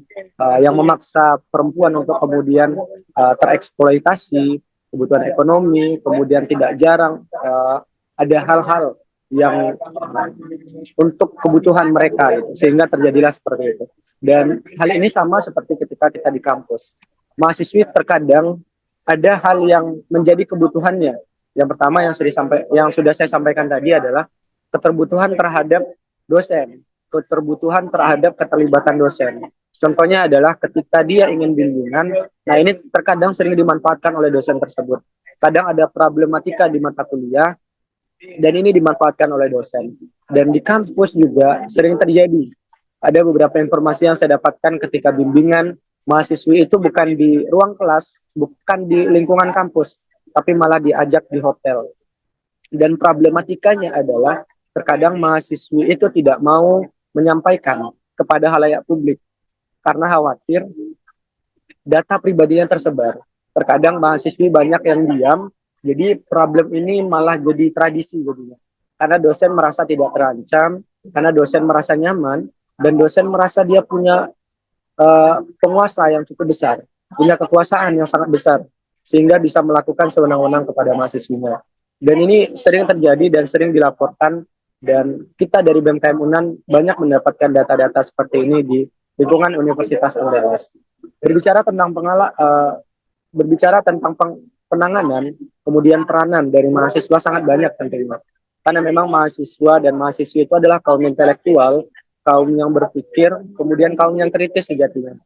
Speaker 4: yang memaksa perempuan untuk kemudian tereksploitasi, kebutuhan ekonomi, kemudian tidak jarang ada hal-hal yang untuk kebutuhan mereka, gitu, sehingga terjadilah seperti itu. Dan hal ini sama seperti ketika kita di kampus. Mahasiswi terkadang ada hal yang menjadi kebutuhannya. Yang pertama yang sudah saya sampaikan tadi adalah keterbutuhan terhadap dosen, keterbutuhan terhadap keterlibatan dosen. Contohnya adalah ketika dia ingin bimbingan, nah ini terkadang sering dimanfaatkan oleh dosen tersebut. Kadang ada problematika di mata kuliah, dan ini dimanfaatkan oleh dosen. Dan di kampus juga sering terjadi. Ada beberapa informasi yang saya dapatkan ketika bimbingan, mahasiswi itu bukan di ruang kelas, bukan di lingkungan kampus, tapi malah diajak di hotel. Dan problematikanya adalah terkadang mahasiswi itu tidak mau menyampaikan kepada halayak publik karena khawatir data pribadinya tersebar. Terkadang mahasiswi banyak yang diam, jadi problem ini malah jadi tradisi jadinya. Karena dosen merasa tidak terancam, karena dosen merasa nyaman, dan dosen merasa dia punya penguasa yang cukup besar, punya kekuasaan yang sangat besar, sehingga bisa melakukan sewenang-wenang kepada mahasiswinya. Dan ini sering terjadi dan sering dilaporkan, dan kita dari BMKM UNAN banyak mendapatkan data-data seperti ini di lingkungan Universitas Andalas. Berbicara tentang penanganan, kemudian peranan dari mahasiswa sangat banyak tentunya. Karena memang mahasiswa dan mahasiswi itu adalah kaum intelektual, kaum yang berpikir, kemudian kaum yang kritis sejatinya.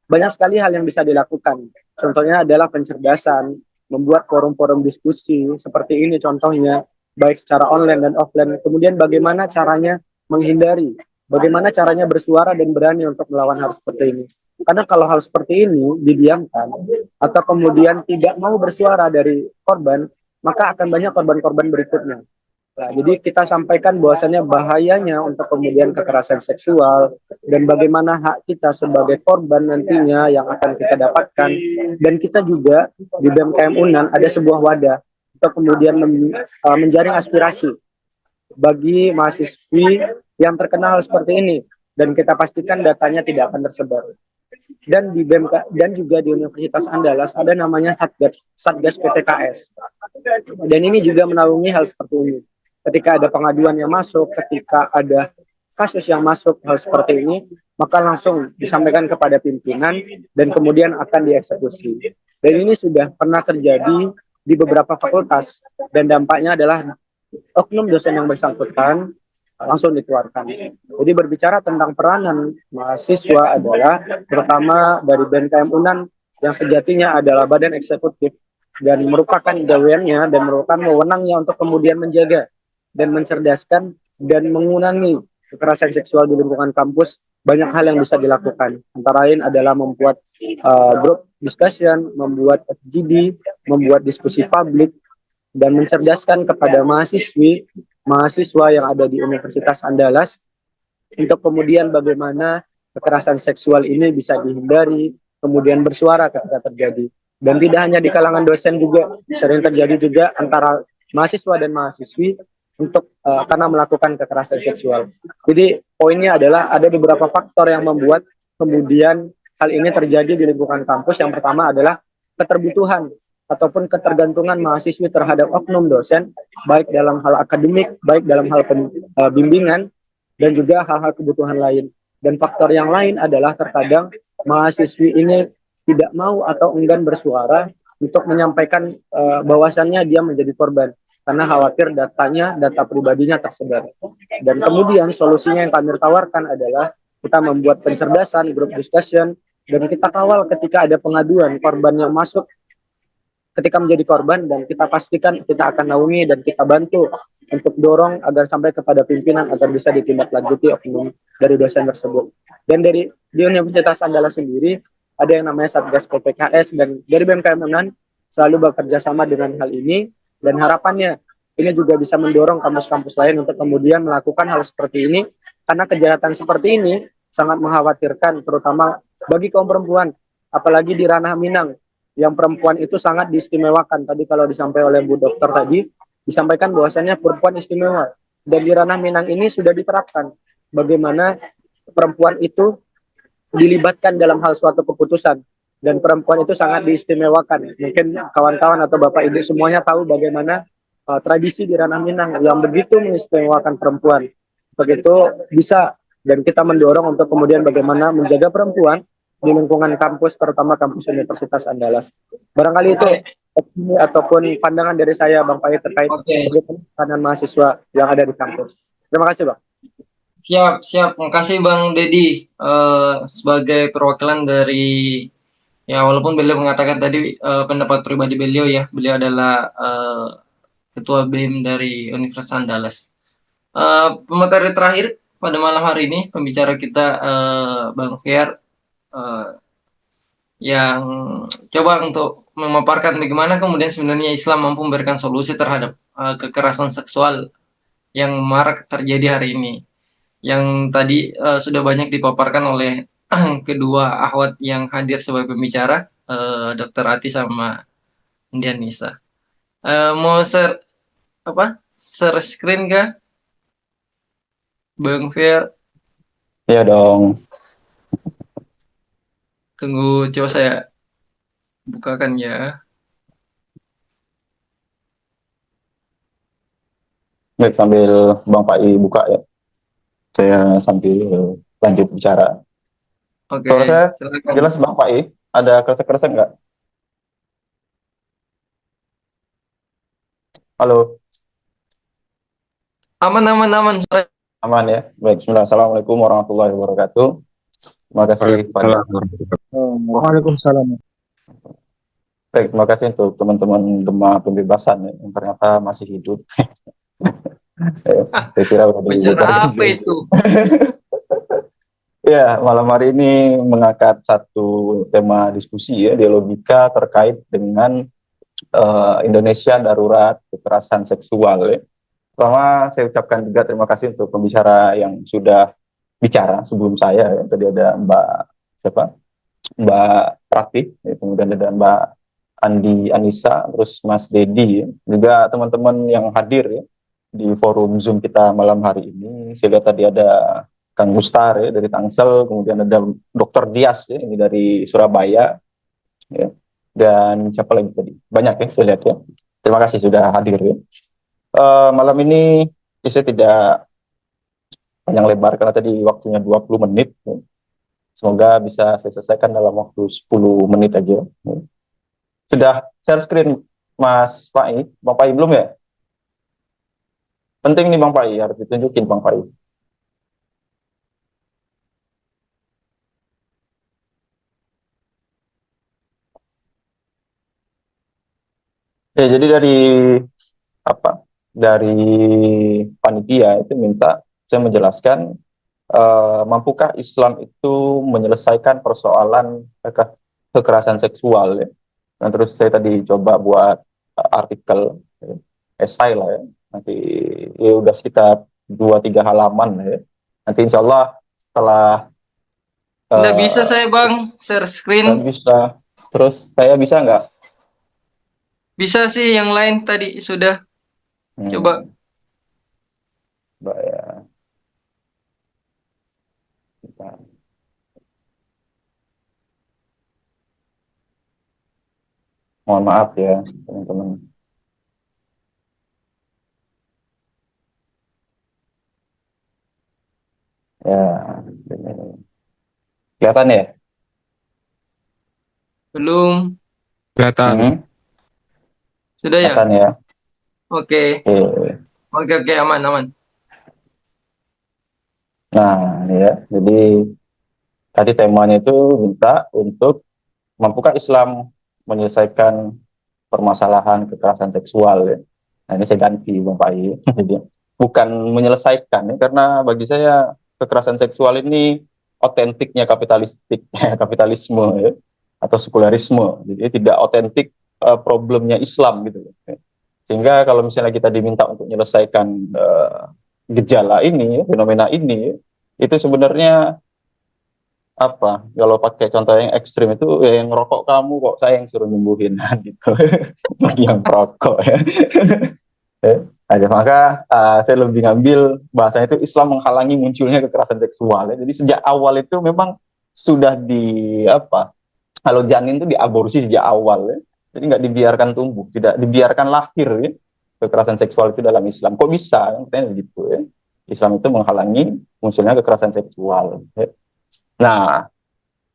Speaker 4: Banyak sekali hal yang bisa dilakukan. Contohnya adalah pencerdasan, membuat forum-forum diskusi seperti ini contohnya, baik secara online dan offline. Kemudian bagaimana caranya menghindari, bagaimana caranya bersuara dan berani untuk melawan hal seperti ini. Karena kalau hal seperti ini didiamkan atau kemudian tidak mau bersuara dari korban, maka akan banyak korban-korban berikutnya. Nah, jadi kita sampaikan bahwasannya bahayanya untuk kemudian kekerasan seksual dan bagaimana hak kita sebagai korban nantinya yang akan kita dapatkan. Dan kita juga di BMKM UNAN ada sebuah wadah untuk kemudian menjaring aspirasi bagi mahasiswi yang terkena hal seperti ini, dan kita pastikan datanya tidak akan tersebar. Dan di BMK dan juga di Universitas Andalas ada namanya Satgas PTKS. Dan ini juga menaungi hal seperti ini. Ketika ada pengaduan yang masuk, ketika ada kasus yang masuk hal seperti ini, maka langsung disampaikan kepada pimpinan dan kemudian akan dieksekusi. Dan ini sudah pernah terjadi di beberapa fakultas, dan dampaknya adalah oknum dosen yang bersangkutan langsung dikeluarkan. Jadi berbicara tentang peranan mahasiswa adalah terutama dari BMKM UNAN yang sejatinya adalah badan eksekutif dan merupakan gaweannya dan merupakan wewenangnya untuk kemudian menjaga dan mencerdaskan dan mengurangi kekerasan seksual di lingkungan kampus. Banyak hal yang bisa dilakukan. Antara lain adalah membuat group discussion, membuat FGD, membuat diskusi publik, dan mencerdaskan kepada mahasiswa yang ada di Universitas Andalas untuk kemudian bagaimana kekerasan seksual ini bisa dihindari, kemudian bersuara ketika terjadi. Dan tidak hanya di kalangan dosen juga, sering terjadi juga antara mahasiswa dan mahasiswi, untuk karena melakukan kekerasan seksual. Jadi poinnya adalah ada beberapa faktor yang membuat kemudian hal ini terjadi di lingkungan kampus. Yang pertama adalah keterbutuhan ataupun ketergantungan mahasiswi terhadap oknum dosen, baik dalam hal akademik, baik dalam hal bimbingan, dan juga hal-hal kebutuhan lain. Dan faktor yang lain adalah terkadang mahasiswi ini tidak mau atau enggan bersuara untuk menyampaikan bahwasannya dia menjadi korban karena khawatir data pribadinya tersebar. Dan kemudian solusinya yang kami tawarkan adalah kita membuat pencerdasan, group discussion, dan kita kawal ketika ada pengaduan korban yang masuk ketika menjadi korban, dan kita pastikan kita akan naungi dan kita bantu untuk dorong agar sampai kepada pimpinan agar bisa ditindaklanjuti oknum dari dosen tersebut. Dan di Universitas Andalas sendiri ada yang namanya Satgas PPKS, dan dari BMKM Unan selalu bekerja sama dengan hal ini, dan harapannya ini juga bisa mendorong kampus-kampus lain untuk kemudian melakukan hal seperti ini, karena kejahatan seperti ini sangat mengkhawatirkan terutama bagi kaum perempuan, apalagi di ranah Minang yang perempuan itu sangat diistimewakan. Tadi kalau disampaikan oleh Bu Dokter tadi, disampaikan bahwasannya perempuan istimewa. Dan di ranah Minang ini sudah diterapkan bagaimana perempuan itu dilibatkan dalam hal suatu keputusan. Dan perempuan itu sangat diistimewakan. Mungkin kawan-kawan atau Bapak Ibu semuanya tahu bagaimana tradisi di ranah Minang yang begitu mengistimewakan perempuan. Begitu bisa, dan kita mendorong untuk kemudian bagaimana menjaga perempuan di lingkungan kampus, terutama kampus Universitas Andalas. Barangkali itu opini ataupun pandangan dari saya, Bang Pait, terkait bagaimana mahasiswa yang ada di kampus. Terima kasih, Bang.
Speaker 1: Siap. Makasih Bang Dedi, sebagai perwakilan dari, ya walaupun beliau mengatakan tadi pendapat pribadi beliau, ya beliau adalah ketua BEM dari Universitas Andalas. Pemateri terakhir pada malam hari ini, pembicara kita Bang Fiar, yang coba untuk memaparkan bagaimana kemudian sebenarnya Islam mampu memberikan solusi terhadap kekerasan seksual yang marak terjadi hari ini. Yang tadi sudah banyak dipaparkan oleh kedua akhwat yang hadir sebagai pembicara, Dr. Ati sama Indian Nisa. Mau share screen kah, Bang Fiar?
Speaker 5: Iya dong.
Speaker 1: Tunggu, coba saya bukakan ya.
Speaker 5: Baik, sambil Bang Pai buka ya. Saya sambil lanjut bicara.
Speaker 1: Oke,
Speaker 5: Suara saya
Speaker 1: silakan.
Speaker 5: jelas Bang Pai? Ada kresek-kresek nggak? Halo,
Speaker 1: Aman.
Speaker 5: aman ya? Baik, bismillah. Assalamualaikum warahmatullahi wabarakatuh. Terima kasih pada
Speaker 6: Waalaikumsalam.
Speaker 5: Baik, terima kasih untuk teman-teman Gema Pembebasan ya, yang ternyata masih hidup. Saya kira udah
Speaker 1: Bicara
Speaker 5: dibubarkan
Speaker 1: apa
Speaker 5: juga.
Speaker 1: itu?
Speaker 5: Ya, malam hari ini mengangkat satu tema diskusi ya, dialogika terkait dengan Indonesia darurat kekerasan seksual ya. Pertama, saya ucapkan juga terima kasih untuk pembicara yang sudah bicara sebelum saya. Ya. Tadi ada Mbak Rati, ya, kemudian ada Mbak Anissa, terus Mas Dedi, ya. Juga teman-teman yang hadir ya, di forum Zoom kita malam hari ini. Saya lihat tadi ada Kang Mustar ya, dari Tangsel, kemudian ada Dr. Dias ya, ini dari Surabaya, ya. Dan siapa lagi tadi? Banyak ya, saya lihat ya. Terima kasih sudah hadir ya. Malam ini saya tidak panjang lebar karena tadi waktunya 20 menit. Ya. Semoga bisa saya selesaikan dalam waktu 10 menit aja. Ya. Sudah share screen Mas Pai? Bang Pai belum ya? Penting nih Bang Pai, harus ditunjukin Bang Pai. Ya, jadi dari panitia itu minta saya menjelaskan mampukah Islam itu menyelesaikan persoalan kekerasan seksual ya. Nah, terus saya tadi coba buat artikel ya, esai lah ya. Nanti ya udah sekitar 2-3 halaman ya. Nanti insya Allah setelah
Speaker 1: Nggak bisa saya Bang share screen.
Speaker 5: bisa. Terus saya bisa nggak?
Speaker 1: Bisa sih, yang lain tadi sudah. Coba.
Speaker 5: Mbak ya. Bentar. Mohon maaf ya teman-teman. Ya, ini. Kelihatan ya?
Speaker 1: Belum.
Speaker 7: Kelihatan.
Speaker 1: Sudah ya?
Speaker 5: Kelihatan ya.
Speaker 1: Oke.
Speaker 5: Oke.
Speaker 1: Oke, aman, aman.
Speaker 5: Nah, ini ya. Jadi tadi temanya itu minta untuk mampukah Islam menyelesaikan permasalahan kekerasan seksual ya. Nah, ini saya ganti Bang Pai. Jadi bukan menyelesaikan ya, karena bagi saya kekerasan seksual ini otentiknya kapitalistik, kapitalisme ya, atau sekularisme. Jadi tidak otentik problemnya Islam gitu. Ya. Sehingga kalau misalnya kita diminta untuk menyelesaikan gejala ini, fenomena ini, itu sebenarnya apa? Kalau pakai contoh yang ekstrim itu ya yang rokok kamu kok saya yang suruh nyembuhin gitu. Bagi yang perokok ya. Ada maka saya lebih ngambil bahasanya itu Islam menghalangi munculnya kekerasan seksual ya. Jadi sejak awal itu memang sudah di apa? Kalau janin itu diaborsi sejak awal ya. Jadi nggak dibiarkan tumbuh, tidak dibiarkan lahir ya. Kekerasan seksual itu dalam Islam. Kok bisa? Katanya begitu ya. Islam itu menghalangi munculnya kekerasan seksual. Ya. Nah,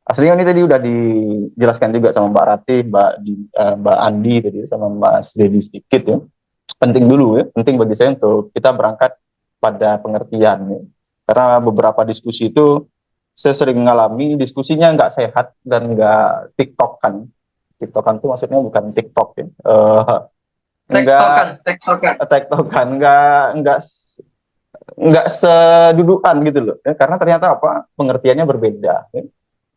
Speaker 5: aslinya ini tadi udah dijelaskan juga sama Mbak Ratih, Mbak Andi tadi sama Mas Dedi sedikit ya. Penting dulu ya, penting bagi saya untuk kita berangkat pada pengertian ya. Karena beberapa diskusi itu saya sering mengalami diskusinya nggak sehat dan nggak tiktokan. Tiktokan itu maksudnya bukan TikTok ya. Nggak tektokan, nggak sedudukan gitu loh. Ya. Karena ternyata apa pengertiannya berbeda. Ya.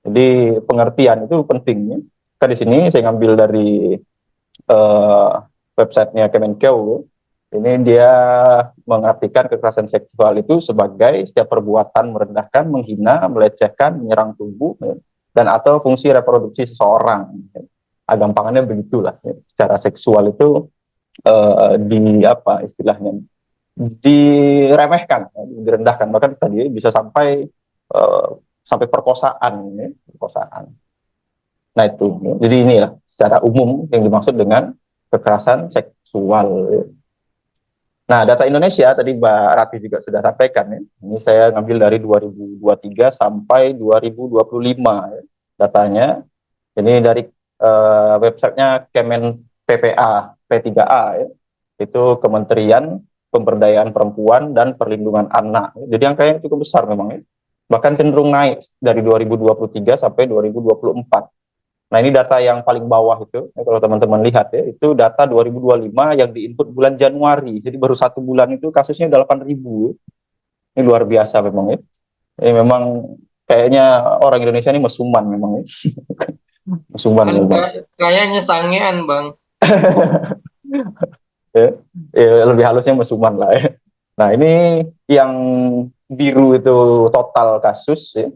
Speaker 5: Jadi pengertian itu pentingnya. Kan di sini saya ngambil dari websitenya Kemenkeu. Ini dia mengartikan kekerasan seksual itu sebagai setiap perbuatan merendahkan, menghina, melecehkan, menyerang tubuh, ya, dan atau fungsi reproduksi seseorang. Ya. Gampangannya begitulah. Ya. Secara seksual itu di apa istilahnya diremehkan, ya, direndahkan. Bahkan tadi bisa sampai sampai perkosaan, ya, perkosaan. Nah itu, ya. Jadi inilah secara umum yang dimaksud dengan kekerasan seksual. Ya. Nah, data Indonesia tadi Mbak Rati juga sudah sampaikan ya. Ini saya ngambil dari 2023 sampai 2025 ya, datanya. Ini dari websitenya Kemen PPA P3A ya. Itu Kementerian Pemberdayaan Perempuan dan Perlindungan Anak. Jadi angkanya cukup besar memang ya. Bahkan cenderung naik dari 2023 sampai 2024. Nah, ini data yang paling bawah itu, ya, kalau teman-teman lihat ya, itu data 2025 yang diinput bulan Januari. Jadi baru 1 bulan itu kasusnya udah 8.000. Ini luar biasa memang ya. Ini memang kayaknya orang Indonesia ini mesuman memang ya. Mesuman memang.
Speaker 1: Kayaknya sangean, Bang.
Speaker 5: Ya, lebih halusnya mesuman lah ya. Nah, ini yang biru itu total kasus ya.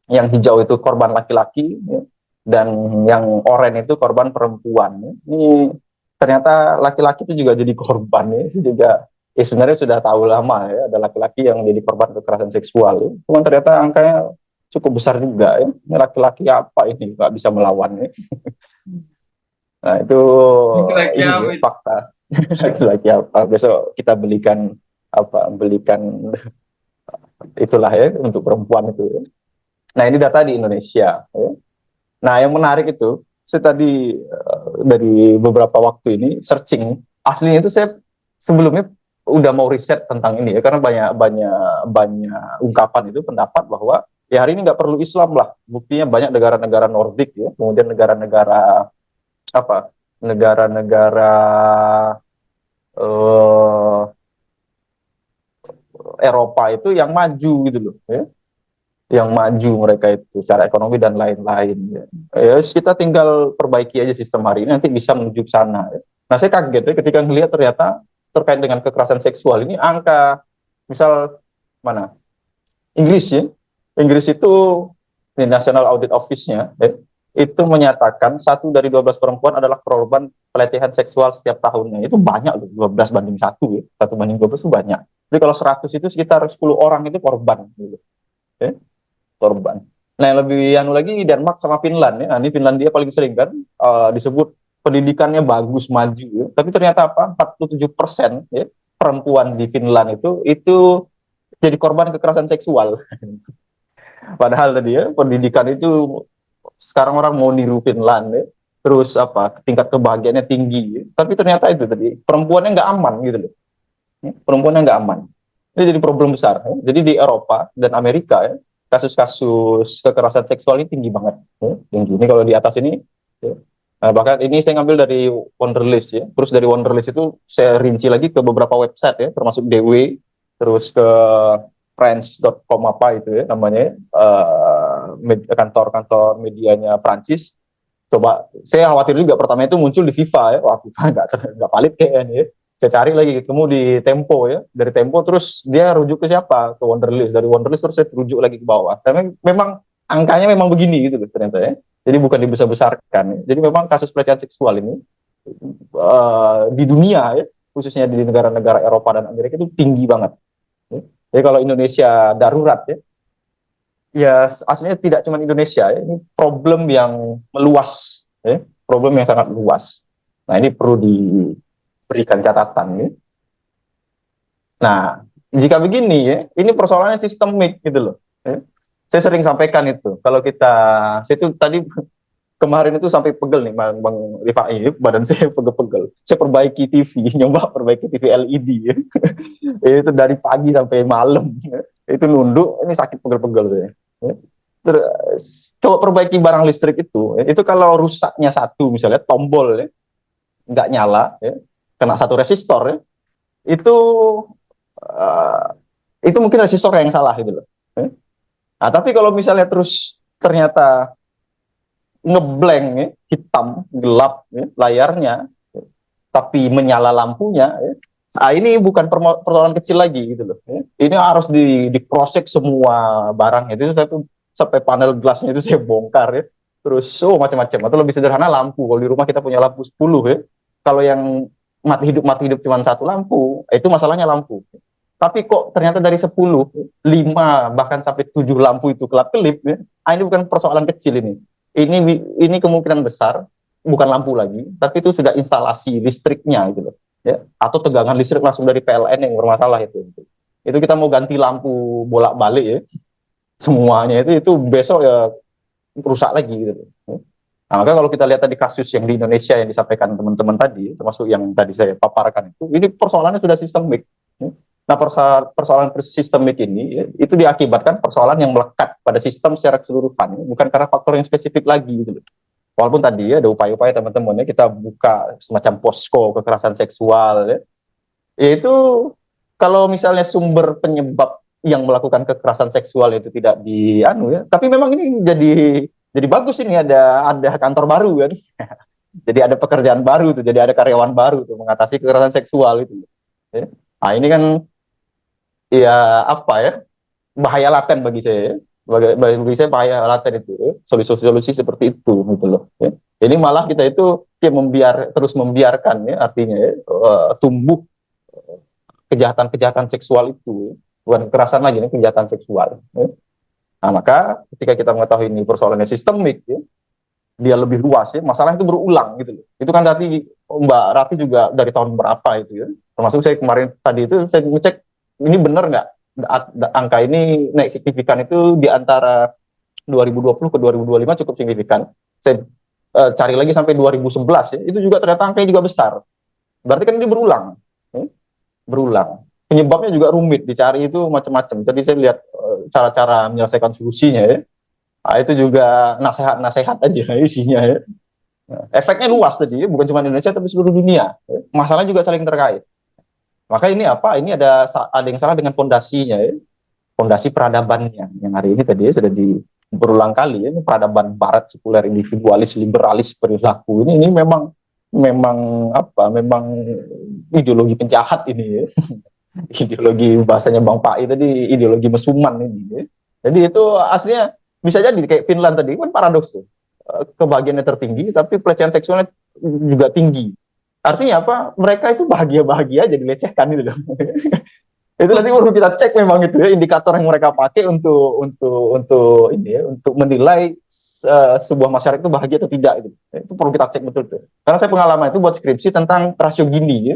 Speaker 5: Yang hijau itu korban laki-laki ya. Dan yang oranye itu korban perempuan. Ini ternyata laki-laki itu juga jadi korban ya. Itu juga sebenarnya sudah tahu lama ya, ada laki-laki yang jadi korban kekerasan seksual. Ya. Cuman ternyata angkanya cukup besar juga ya. Ini laki-laki apa ini nggak bisa melawan ya. Nah itu ini ya, fakta. Laki-laki apa? Besok kita belikan itulah ya untuk perempuan itu. Ya. Nah ini data di Indonesia. Ya. Nah, yang menarik itu, saya tadi dari beberapa waktu ini searching, aslinya itu saya sebelumnya udah mau riset tentang ini ya, karena banyak ungkapan itu pendapat bahwa ya hari ini nggak perlu Islam lah, buktinya banyak negara-negara Nordik ya, kemudian negara-negara Eropa itu yang maju gitu loh, ya. Yang maju mereka itu secara ekonomi dan lain-lain. Ya. Ya, kita tinggal perbaiki aja sistem hari ini, nanti bisa menuju ke sana. Ya. Nah, saya kaget ya ketika melihat ternyata terkait dengan kekerasan seksual ini angka, misal mana? Inggris ya. Inggris itu ini National Audit Office-nya ya, itu menyatakan 1 dari 12 perempuan adalah korban pelecehan seksual setiap tahunnya. Itu banyak loh, 12 banding 1 ya. 1 banding 12 itu banyak. Jadi kalau 100 itu sekitar 10 orang itu korban gitu. Ya, korban. Nah, yang lebih anu lagi Denmark sama Finland ya. Nah, ini Finlandia paling sering kan disebut pendidikannya bagus maju ya. Tapi ternyata apa? 47% ya perempuan di Finland itu jadi korban kekerasan seksual. Padahal tadi ya pendidikan itu sekarang orang mau niru Finland ya. Terus apa? Tingkat kebahagiaannya tinggi ya. Tapi ternyata itu tadi perempuannya nggak aman gitu loh. Ya, perempuannya nggak aman. Ini jadi problem besar. Ya. Jadi di Eropa dan Amerika ya, kasus-kasus kekerasan seksual ini tinggi banget. Ya. Tinggi. Ini kalau di atas ini, ya. Nah, bahkan ini saya ngambil dari Wonderlist ya. Terus dari Wonderlist itu saya rinci lagi ke beberapa website ya, termasuk DW, terus ke Friends.com apa itu ya namanya, kantor-kantor medianya Prancis. Coba saya khawatir juga pertama itu muncul di FIFA ya, wah FIFA nggak valid kayaknya ya. Saya cari lagi ketemu di Tempo ya, dari Tempo terus dia rujuk ke siapa, ke Wonderlist, dari Wonderlist terus saya rujuk lagi ke bawah. Tapi memang angkanya memang begini gitu ternyata ya, jadi bukan dibesar-besarkan ya. Jadi memang kasus pelecehan seksual ini di dunia ya, khususnya di negara-negara Eropa dan Amerika itu tinggi banget ya. Jadi kalau Indonesia darurat ya, ya aslinya tidak cuma Indonesia ya, ini problem yang meluas ya, problem yang sangat luas. Nah, ini perlu diberikan catatan ya. Nah, jika begini ya, ini persoalannya sistemik gitu loh ya. Saya sering sampaikan itu, kalau saya itu tadi kemarin itu sampai pegel nih Bang Rifai, badan saya pegel-pegel. Saya perbaiki TV, nyoba perbaiki TV LED ya. Itu dari pagi sampai malam ya. Itu nunduk, ini sakit pegel-pegel saya. Ya. Coba perbaiki barang listrik itu kalau rusaknya satu misalnya tombol ya, nggak nyala ya, kena satu resistor ya, itu itu mungkin resistor yang salah gitu loh ya. Nah, tapi kalau misalnya terus ternyata ngeblank ya, hitam gelap ya, layarnya ya, tapi menyala lampunya ya. Nah, ini bukan persoalan kecil lagi gitu loh ya. Ini harus di cross check semua barang itu, saya tuh sampai panel gelasnya itu saya bongkar ya. Terus macam-macam. Atau lebih sederhana lampu. Kalau di rumah kita punya lampu 10 ya. Kalau yang mati hidup cuma satu lampu, itu masalahnya lampu. Tapi kok ternyata dari 10, 5 bahkan sampai 7 lampu itu kelap-kelip ya. Ah, ini bukan persoalan kecil ini. Ini kemungkinan besar bukan lampu lagi, tapi itu sudah instalasi listriknya gitu loh. Ya, atau tegangan listrik langsung dari PLN yang bermasalah itu. Itu kita mau ganti lampu bolak-balik ya. Semuanya itu besok ya rusak lagi gitu. Nah, maka kalau kita lihat tadi kasus yang di Indonesia yang disampaikan teman-teman tadi, termasuk yang tadi saya paparkan itu, ini persoalannya sudah sistemik. Nah, persoalan sistemik ini itu diakibatkan persoalan yang melekat pada sistem secara keseluruhan, bukan karena faktor yang spesifik lagi gitu. Walaupun tadi ada upaya-upaya teman-teman kita buka semacam posko kekerasan seksual ya. Yaitu kalau misalnya sumber penyebab yang melakukan kekerasan seksual itu tidak tapi memang ini jadi bagus, ini ada kantor baru kan. Jadi ada pekerjaan baru tuh, jadi ada karyawan baru tuh mengatasi kekerasan seksual itu ya. Nah, ini kan ya apa ya, bahaya laten bagi saya. Bagi saya bahaya laten itu ya. Solusi-solusi seperti itu gitu loh ya. Ini malah kita itu terus membiarkan ya, artinya ya, tumbuh kejahatan-kejahatan seksual itu, bukan kekerasan lagi, ini kejahatan seksual ya. Nah, maka ketika kita mengetahui ini persoalannya sistemik ya, dia lebih luas ya, masalah itu berulang gitu loh. Itu kan tadi Mbak Rati juga dari tahun berapa itu ya, termasuk saya kemarin tadi itu saya ngecek ini benar nggak angka ini naik signifikan itu di antara 2020 ke 2025 cukup signifikan. Saya cari lagi sampai 2011 ya, itu juga ternyata angkanya juga besar. Berarti kan ini berulang ya, berulang. Penyebabnya juga rumit, dicari itu macam-macam. Jadi saya lihat cara-cara menyelesaikan solusinya ya. Nah, itu juga nasihat-nasihat aja isinya ya. Efeknya luas tadi, bukan cuma Indonesia tapi seluruh dunia. Ya. Masalahnya juga saling terkait. Maka ini apa? Ini ada yang salah dengan fondasinya ya. Fondasi peradabannya yang hari ini tadi ya, sudah berulang kali ya. Ini peradaban Barat sekuler individualis liberalis perilaku ini memang ideologi penjahat ini ya. Ideologi bahasanya Bang Pai tadi, ideologi mesuman ini ya. Jadi itu aslinya bisa jadi kayak Finland tadi kan paradoks tuh, kebahagiaannya tertinggi tapi pelecehan seksualnya juga tinggi. Artinya apa? Mereka itu bahagia-bahagia aja dilecehkan gitu loh. Itu nanti perlu kita cek memang itu ya indikator yang mereka pakai untuk ini ya, untuk menilai sebuah masyarakat itu bahagia atau tidak gitu. Itu perlu kita cek betul tuh. Karena saya pengalaman itu buat skripsi tentang rasio Gini ya,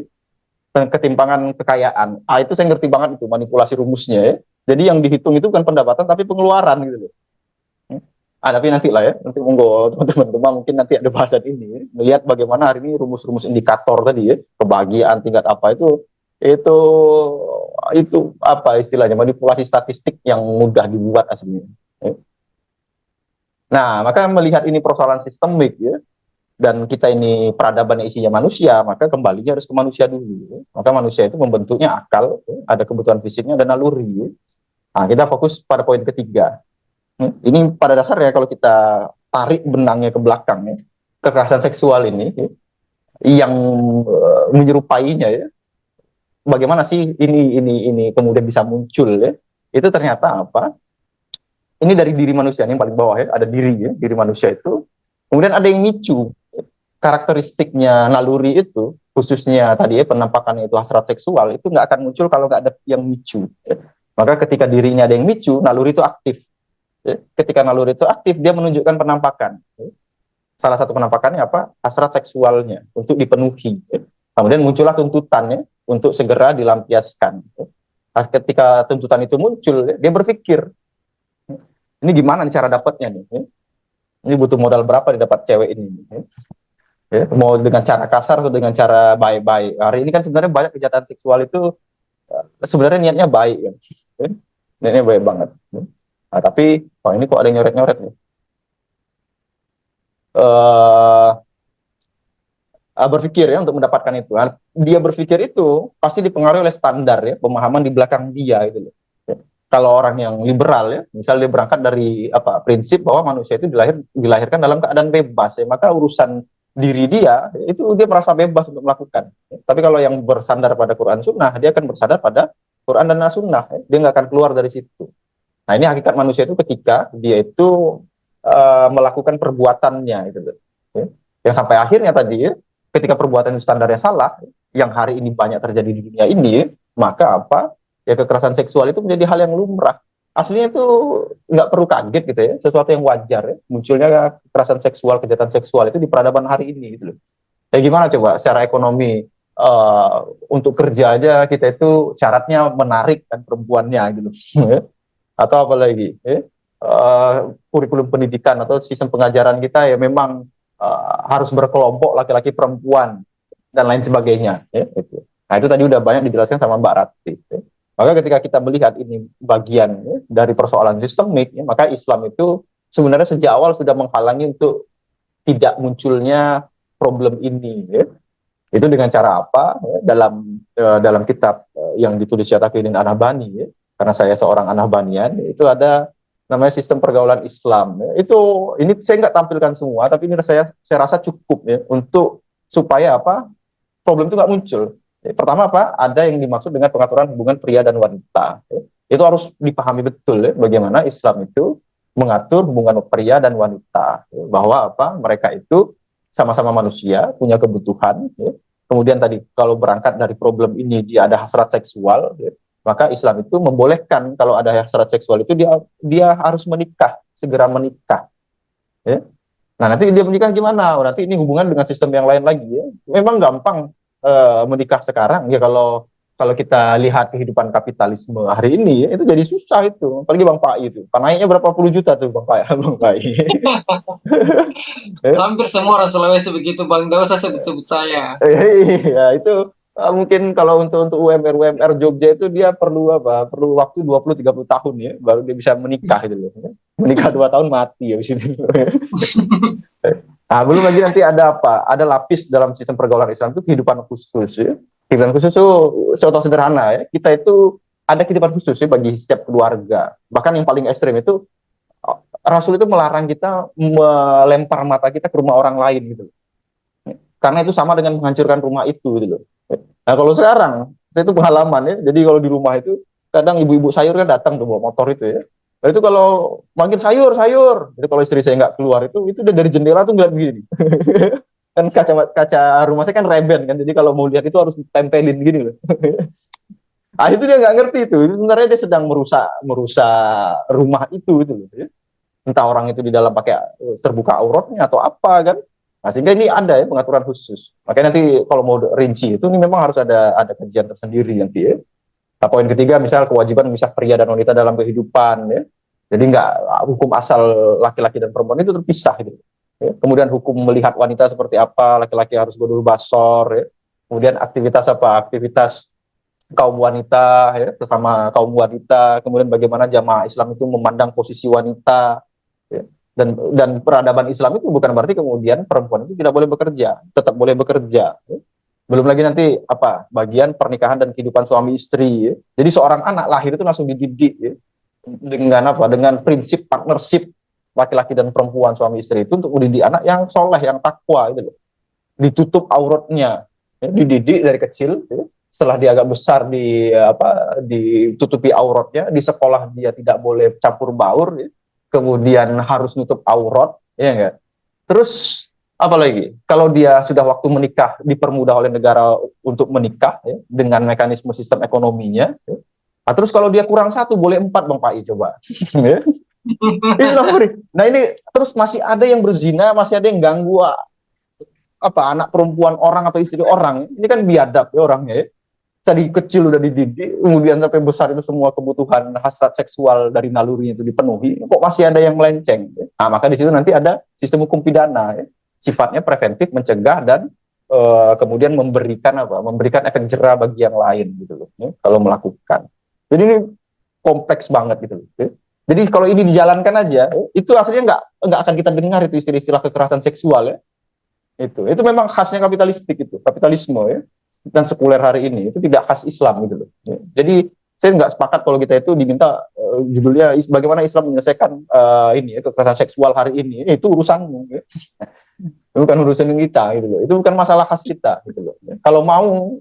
Speaker 5: tentang ketimpangan kekayaan. Itu saya ngerti banget itu manipulasi rumusnya ya. Jadi yang dihitung itu bukan pendapatan tapi pengeluaran gitu loh. Tapi nanti lah ya, nanti monggo teman-teman mungkin nanti ada bahasan ini ya. Melihat bagaimana hari ini rumus-rumus indikator tadi ya, kebahagiaan tingkat apa itu itu apa istilahnya manipulasi statistik yang mudah dibuat aslinya. Ya. Nah, maka melihat ini persoalan sistemik ya, dan kita ini peradaban yang isinya manusia, maka kembalinya harus ke manusia dulu. Ya. Maka manusia itu membentuknya akal, ya, ada kebutuhan fisiknya, ada naluri. Ya. Nah, kita fokus pada poin ketiga. Ini pada dasarnya kalau kita tarik benangnya ke belakang ya, kekerasan seksual ini ya, yang menyerupainya ya, bagaimana sih ini kemudian bisa muncul ya? Itu ternyata apa? Ini dari diri manusia yang paling bawah ya, ada diri manusia itu. Kemudian ada yang micu karakteristiknya naluri itu, khususnya tadi ya penampakannya itu hasrat seksual itu nggak akan muncul kalau nggak ada yang micu. Ya. Maka ketika dirinya ada yang micu, naluri itu aktif. Ya. Ketika naluri itu aktif, dia menunjukkan penampakan. Ya. Salah satu penampakannya apa? Hasrat seksualnya untuk dipenuhi. Ya. Kemudian muncullah tuntutannya untuk segera dilampiaskan. Ketika tuntutan itu muncul, dia berpikir, ini gimana nih cara dapatnya nih? Ini butuh modal berapa didapat cewek ini? Ya, mau dengan cara kasar atau dengan cara baik-baik. Hari ini kan sebenarnya banyak kejahatan seksual itu sebenarnya niatnya baik, kan? Niatnya baik banget. Nah, tapi ini kok ada nyoret-nyoret nih? Berpikir ya untuk mendapatkan itu. Dia berpikir itu pasti dipengaruhi oleh standar ya, pemahaman di belakang dia itu loh. Ya. Kalau orang yang liberal ya, misalnya dia berangkat dari prinsip bahwa manusia itu dilahirkan dalam keadaan bebas ya, maka urusan diri dia itu dia merasa bebas untuk melakukan. Ya. Tapi kalau yang bersandar pada Quran Sunnah, dia akan bersandar pada Quran dan Sunnah. Ya. Dia nggak akan keluar dari situ. Nah ini hakikat manusia itu ketika dia itu melakukan perbuatannya itu loh. Ya. Yang sampai akhirnya tadi ya, ketika perbuatan itu standarnya salah, yang hari ini banyak terjadi di dunia ini, maka ya kekerasan seksual itu menjadi hal yang lumrah. Aslinya itu nggak perlu kaget gitu ya, sesuatu yang wajar ya, munculnya kekerasan seksual, kejahatan seksual itu di peradaban hari ini gitu loh. Ya gimana coba secara ekonomi untuk kerja aja kita itu syaratnya menarik kan perempuannya gitu, atau apalagi kurikulum pendidikan atau sistem pengajaran kita ya memang harus berkelompok laki-laki perempuan dan lain sebagainya ya, gitu. Nah itu tadi udah banyak dijelaskan sama Mbak Rati ya. Maka ketika kita melihat ini bagian ya, dari persoalan sistemik ya, maka Islam itu sebenarnya sejak awal sudah menghalangi untuk tidak munculnya problem ini ya. Itu dengan cara apa ya, dalam kitab yang ditulis Syatakiddin Anahbani ya, karena saya seorang Anahbanian itu ada namanya sistem pergaulan Islam. Ya. Ini saya nggak tampilkan semua, tapi ini saya rasa cukup ya untuk supaya problem itu nggak muncul. Ya, pertama ada yang dimaksud dengan pengaturan hubungan pria dan wanita. Ya. Itu harus dipahami betul ya, bagaimana Islam itu mengatur hubungan pria dan wanita. Ya. Bahwa mereka itu sama-sama manusia, punya kebutuhan. Ya. Kemudian tadi kalau berangkat dari problem ini dia ada hasrat seksual. Ya. Maka Islam itu membolehkan kalau ada hasrat seksual itu dia harus menikah, segera menikah. Ya. Nah nanti dia menikah gimana? Nanti ini hubungan dengan sistem yang lain lagi ya. Memang gampang menikah sekarang ya kalau kita lihat kehidupan kapitalisme hari ini ya, itu jadi susah itu. Apalagi Bang Pai itu. Naiknya berapa puluh juta tuh Bang Pai.
Speaker 1: Hampir semua orang Sulawesi begitu Bang, nggak usah sebut-sebut saya.
Speaker 5: Iya itu. Mungkin kalau untuk UMR Jogja itu dia perlu waktu 20-30 tahun ya baru dia bisa menikah gitu loh. Menikah 2 tahun mati habis itu. Nah, belum lagi nanti ada lapis dalam sistem pergaulan Islam itu kehidupan khusus ya. Kehidupan khusus itu contoh sederhana ya. Kita itu ada kehidupan khusus ya bagi setiap keluarga. Bahkan yang paling ekstrem itu Rasul itu melarang kita melempar mata kita ke rumah orang lain gitu. Karena itu sama dengan menghancurkan rumah itu gitu loh. Nah kalau sekarang itu pengalaman ya. Jadi kalau di rumah itu kadang ibu-ibu sayur kan datang tuh bawa motor itu ya. Nah, itu kalau manggil sayur, itu kalau istri saya nggak keluar itu udah dari jendela tuh ngeliat begini. Kan kaca rumah saya kan reben kan. Jadi kalau mau lihat itu harus ditempelin gini loh. Ah itu dia nggak ngerti itu. Sebenarnya dia sedang merusak merusak rumah itu loh. Ya. Entah orang itu di dalam pakai terbuka auratnya atau apa kan. Nah, sehingga ini ada ya pengaturan khusus. Makanya nanti kalau mau rinci itu ini memang harus ada kajian tersendiri nanti ya. Nah, poin ketiga misal kewajiban memisah pria dan wanita dalam kehidupan ya. Jadi nggak hukum asal laki-laki dan perempuan itu terpisah gitu. Ya. Kemudian hukum melihat wanita seperti apa, laki-laki harus godul basor ya. Kemudian aktivitas apa? Aktivitas kaum wanita ya, sesama kaum wanita, kemudian bagaimana jamaah Islam itu memandang posisi wanita ya. Dan peradaban Islam itu bukan berarti kemudian perempuan itu tidak boleh bekerja, tetap boleh bekerja ya. Belum lagi nanti apa bagian pernikahan dan kehidupan suami istri ya. Jadi seorang anak lahir itu langsung dididik ya, dengan apa, dengan prinsip partnership laki-laki dan perempuan suami istri itu untuk mendidik anak yang soleh, yang takwa itu loh. Ditutup auratnya ya, dididik dari kecil ya. Setelah dia agak besar ditutupi auratnya, di sekolah dia tidak boleh campur baur ya. Kemudian harus nutup aurat ya enggak. Terus apalagi kalau dia sudah waktu menikah dipermudah oleh negara untuk menikah ya, dengan mekanisme sistem ekonominya ya. Nah, terus kalau dia kurang satu boleh empat bang Pai coba ya. Islam free. Nah ini terus masih ada yang berzina, masih ada yang ganggu apa anak perempuan orang atau istri orang. Ini kan biadab ya orangnya ya. Dari kecil udah dididik, kemudian sampai besar itu semua kebutuhan hasrat seksual dari nalurinya itu dipenuhi, kok masih ada yang melenceng. Ya? Nah, maka di situ nanti ada sistem hukum pidana, ya? Sifatnya preventif, mencegah dan kemudian memberikan apa? Memberikan efek jera bagi yang lain gitu loh. Ya? Kalau melakukan. Jadi ini kompleks banget gitu loh. Ya? Jadi kalau ini dijalankan aja, ya, itu aslinya nggak akan kita dengar itu istilah-istilah kekerasan seksual ya. Itu memang khasnya kapitalistik itu, kapitalisme ya dan sekuler hari ini itu tidak khas Islam gitu loh. Ya. Jadi saya nggak sepakat kalau kita itu diminta judulnya bagaimana Islam menyelesaikan ini ya, kekerasan seksual hari ini itu urusanmu ya. Itu bukan urusan kita gitu loh. Itu bukan masalah khas kita gitu loh. Ya. Kalau mau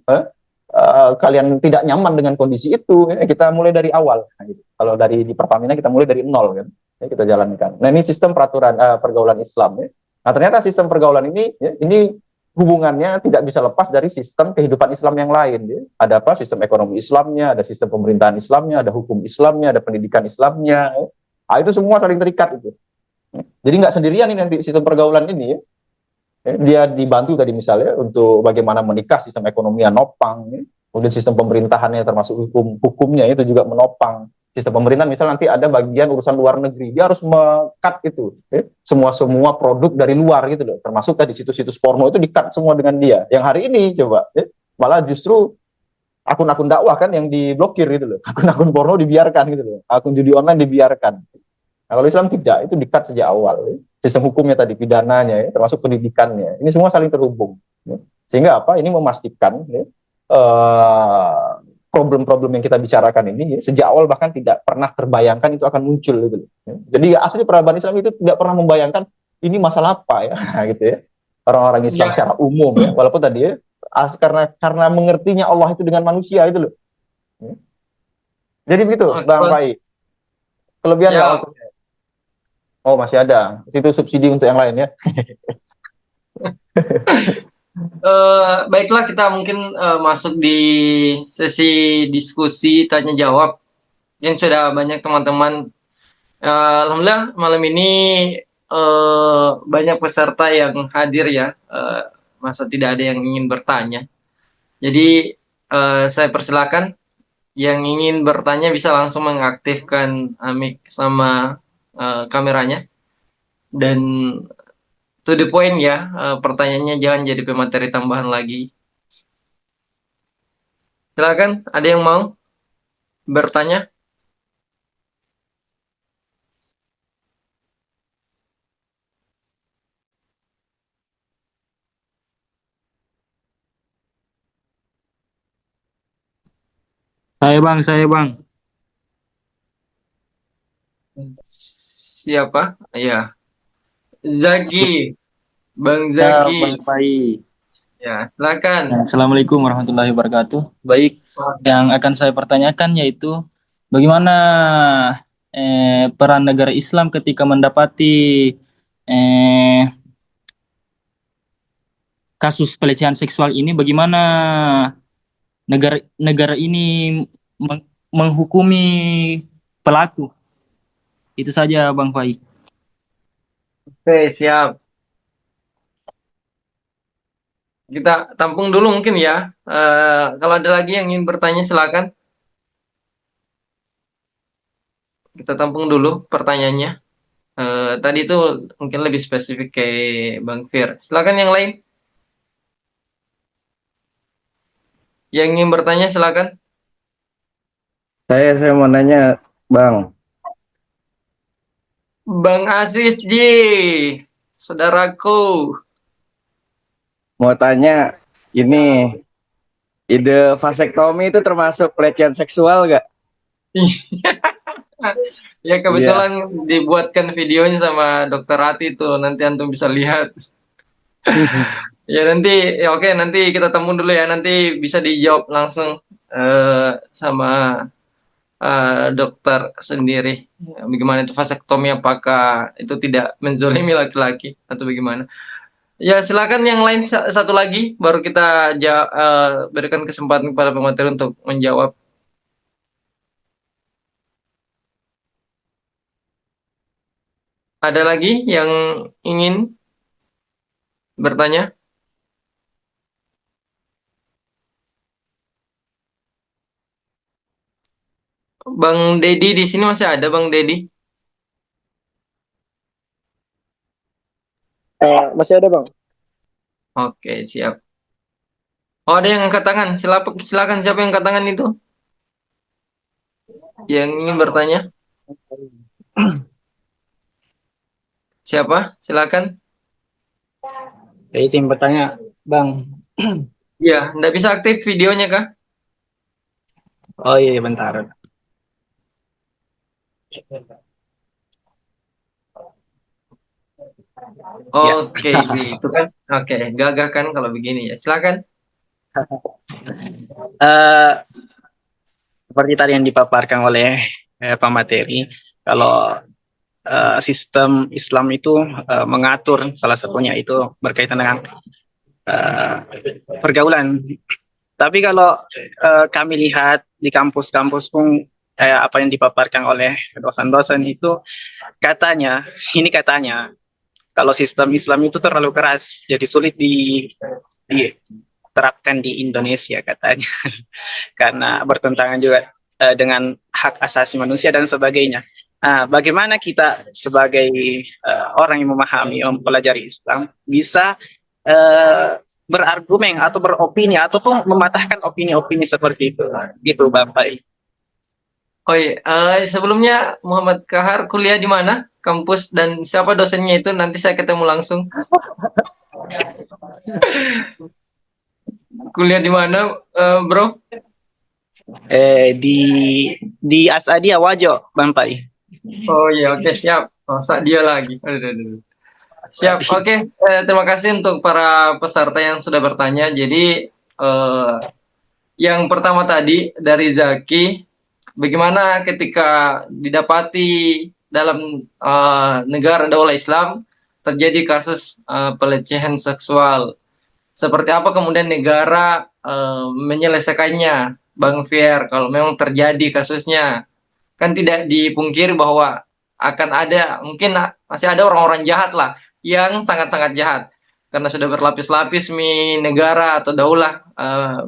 Speaker 5: kalian tidak nyaman dengan kondisi itu ya, kita mulai dari awal nah, gitu. Kalau di Pertamina kita mulai dari nol kan ya, kita jalankan. Nah ini sistem peraturan pergaulan Islam ya. Nah ternyata sistem pergaulan ini ya, ini hubungannya tidak bisa lepas dari sistem kehidupan Islam yang lain. Ya. Ada apa? Sistem ekonomi Islamnya, ada sistem pemerintahan Islamnya, ada hukum Islamnya, ada pendidikan Islamnya. Ya. Nah, itu semua saling terikat itu. Ya. Jadi nggak sendirian ini nanti sistem pergaulan ini. Ya. Ya, dia dibantu tadi misalnya untuk bagaimana menikah, sistem ekonomi nopang. Ya. Kemudian sistem pemerintahannya termasuk hukumnya itu juga menopang. Sistem pemerintahan misalnya nanti ada bagian urusan luar negeri, dia harus me-cut itu ya. Semua produk dari luar gitu loh, termasuk tadi situs-situs porno itu di-cut semua dengan dia. Yang hari ini coba ya, malah justru akun-akun dakwah kan yang diblokir gitu loh, akun-akun porno dibiarkan gitu loh, akun judi online dibiarkan. Nah, kalau Islam tidak, itu di-cut sejak awal ya. Sistem hukumnya tadi, pidananya ya, termasuk pendidikannya, ini semua saling terhubung ya. Sehingga apa, ini memastikan ya, problem-problem yang kita bicarakan ini ya, sejak awal bahkan tidak pernah terbayangkan itu akan muncul gitu. Ya. Jadi asli peradaban Islam itu tidak pernah membayangkan ini masalah apa ya gitu ya. Orang-orang Islam secara umum ya, walaupun tadi ya karena mengertinya Allah itu dengan manusia itu loh. Ya. Jadi begitu, Bang Pai. Kelebihan nggak waktunya? Oh masih ada. Itu subsidi untuk yang lain ya.
Speaker 1: Baiklah kita mungkin masuk di sesi diskusi tanya jawab yang sudah banyak teman-teman. Alhamdulillah malam ini banyak peserta yang hadir ya. Masa tidak ada yang ingin bertanya. Jadi saya persilakan yang ingin bertanya bisa langsung mengaktifkan mic sama kameranya dan to the point ya, pertanyaannya jangan jadi pemateri tambahan lagi. Silakan, ada yang mau bertanya?
Speaker 7: Saya bang.
Speaker 1: Siapa? Ya, Zaki, Bang
Speaker 7: Ya,
Speaker 1: Zaki.
Speaker 7: Bang Pai.
Speaker 1: Ya, silakan.
Speaker 7: Assalamualaikum warahmatullahi wabarakatuh. Baik, yang akan saya pertanyakan yaitu bagaimana peran negara Islam ketika mendapati eh, kasus pelecehan seksual ini, bagaimana negara ini menghukumi pelaku. Itu saja Bang Fai.
Speaker 1: Oke, siap. Kita tampung dulu mungkin ya. Kalau ada lagi yang ingin bertanya silakan. Kita tampung dulu pertanyaannya. Tadi itu mungkin lebih spesifik ke Bang Fir. Silakan yang lain. Yang ingin bertanya silakan.
Speaker 5: Saya mau nanya, Bang.
Speaker 1: Bang Aziz Ji, saudaraku.
Speaker 5: Mau tanya, ini ide vasektomi itu termasuk pelecehan seksual nggak?
Speaker 1: Ya
Speaker 5: Iya.
Speaker 1: kebetulan dibuatkan videonya sama Dokter Rati tuh, nanti antum bisa lihat. Ya nanti, ya oke nanti kita temu dulu ya, nanti bisa dijawab langsung sama dokter sendiri. Bagaimana itu vasektomi, apakah itu tidak menzolimi laki-laki atau bagaimana? Ya silakan yang lain satu lagi, baru kita berikan kesempatan kepada pemateri untuk menjawab. Ada lagi yang ingin bertanya? Bang Dedi di sini masih ada Bang Dedi?
Speaker 4: Masih ada bang.
Speaker 1: Oke, siap. Oh, ada yang angkat tangan. Silakan siapa yang angkat tangan itu? Yang ingin bertanya? Siapa? Silakan.
Speaker 6: Saya ingin bertanya, Bang.
Speaker 1: Ya, nggak bisa aktif videonya kah?
Speaker 6: Oh iya, bentar. Ya.
Speaker 1: Oke, gitu kan? Oke, gagah kan kalau begini ya. Silakan.
Speaker 6: Eh, Seperti tadi yang dipaparkan oleh Pak Materi, kalau sistem Islam itu mengatur salah satunya itu berkaitan dengan eh, pergaulan. Tapi kalau kami lihat di kampus-kampus pun apa yang dipaparkan oleh dosen-dosen itu katanya, ini katanya kalau sistem Islam itu terlalu keras, jadi sulit diterapkan di Indonesia katanya, karena bertentangan juga dengan hak asasi manusia dan sebagainya. Bagaimana kita sebagai orang yang memahami, mempelajari Islam, bisa uh, berargumen atau beropini ataupun mematahkan opini-opini seperti itu, gitu Bapak.
Speaker 1: Oh iya, sebelumnya Muhammad Kahar kuliah di mana? Kampus dan siapa dosennya itu? Nanti saya ketemu langsung. Kuliah di mana, bro?
Speaker 6: Di Asadia Wajo, Bapak.
Speaker 1: Oh iya, oke siap. Oh, dia lagi. Aduh, aduh, aduh. Siap, oke. Terima kasih untuk para peserta yang sudah bertanya. Jadi, yang pertama tadi dari Zaki, bagaimana ketika didapati dalam negara daulah Islam terjadi kasus pelecehan seksual. Seperti apa kemudian negara menyelesaikannya, Bang Fier, kalau memang terjadi kasusnya? Kan tidak dipungkiri bahwa akan ada, mungkin masih ada orang-orang jahat lah yang sangat-sangat jahat karena sudah berlapis-lapis negara atau daulah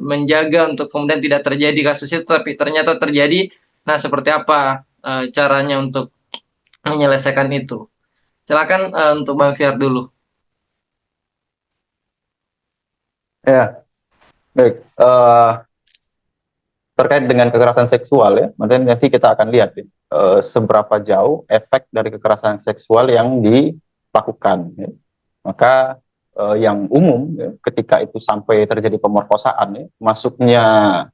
Speaker 1: menjaga untuk kemudian tidak terjadi kasus itu, tapi ternyata terjadi. Nah, seperti apa caranya untuk menyelesaikan itu? Silakan untuk Bang Fiar dulu.
Speaker 5: Ya, baik. Terkait dengan kekerasan seksual ya, nanti kita akan lihat ya, seberapa jauh efek dari kekerasan seksual yang dilakukan. Ya. Maka yang umum ya, ketika itu sampai terjadi pemerkosaan, ya, masuknya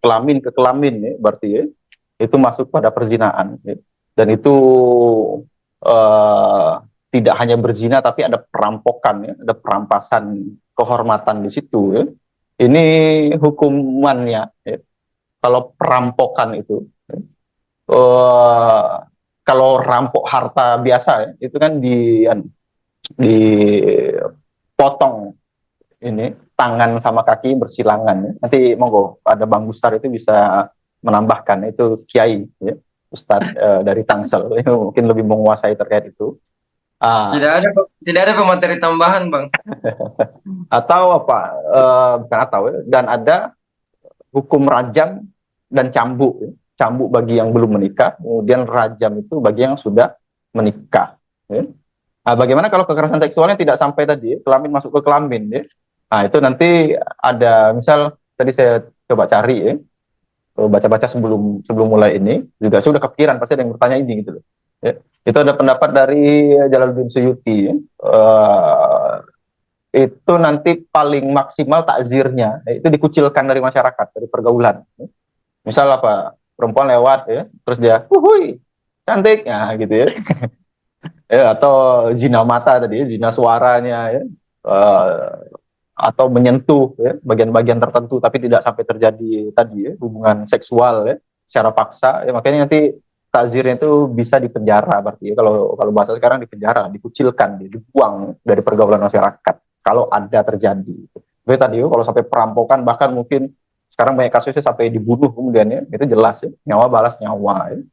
Speaker 5: kelamin ke kelamin, ya, berarti ya, itu masuk pada perzinaan. Ya. Dan itu eh, tidak hanya berzina, tapi ada perampokan, ya, ada perampasan kehormatan di situ. Ya. Ini hukumannya. Ya. Kalau perampokan itu, uh, kalau rampok harta biasa ya, itu kan dipotong ini tangan sama kaki bersilangan. Ya. Nanti monggo ada Bang Gustar itu bisa menambahkan, itu Kiai ya, Ustadz dari Tangsel ini mungkin lebih menguasai terkait itu.
Speaker 1: Tidak ada pemateri tambahan, Bang.
Speaker 5: Atau apa? Bukan atau ya, dan ada hukum rajam dan cambuk ya. Cambuk bagi yang belum menikah, kemudian rajam itu bagi yang sudah menikah ya. Nah, bagaimana kalau kekerasan seksualnya tidak sampai tadi ya, kelamin masuk ke kelamin ya. Nah, itu nanti ada, misal tadi saya coba cari ya, baca-baca sebelum mulai ini juga saya udah kepikiran pasti ada yang bertanya ini gitu loh ya. Itu ada pendapat dari Jalaluddin Suyuti ya. Itu nanti paling maksimal takzirnya itu dikucilkan dari masyarakat, dari pergaulan ya. Misal apa, perempuan lewat ya, terus dia wuhui cantik ya gitu ya. Ya, atau zina mata tadi, zina suaranya ya, atau menyentuh ya bagian-bagian tertentu tapi tidak sampai terjadi tadi ya hubungan seksual ya secara paksa ya, makanya nanti takzirnya itu bisa dipenjara, berarti ya, kalau bahasa sekarang dipenjara, dikucilkan, dibuang dari pergaulan masyarakat kalau ada terjadi. Tapi tadi ya, kalau sampai perampokan, bahkan mungkin sekarang banyak kasusnya sampai dibunuh kemudian ya, itu jelas ya, nyawa balas nyawa ya.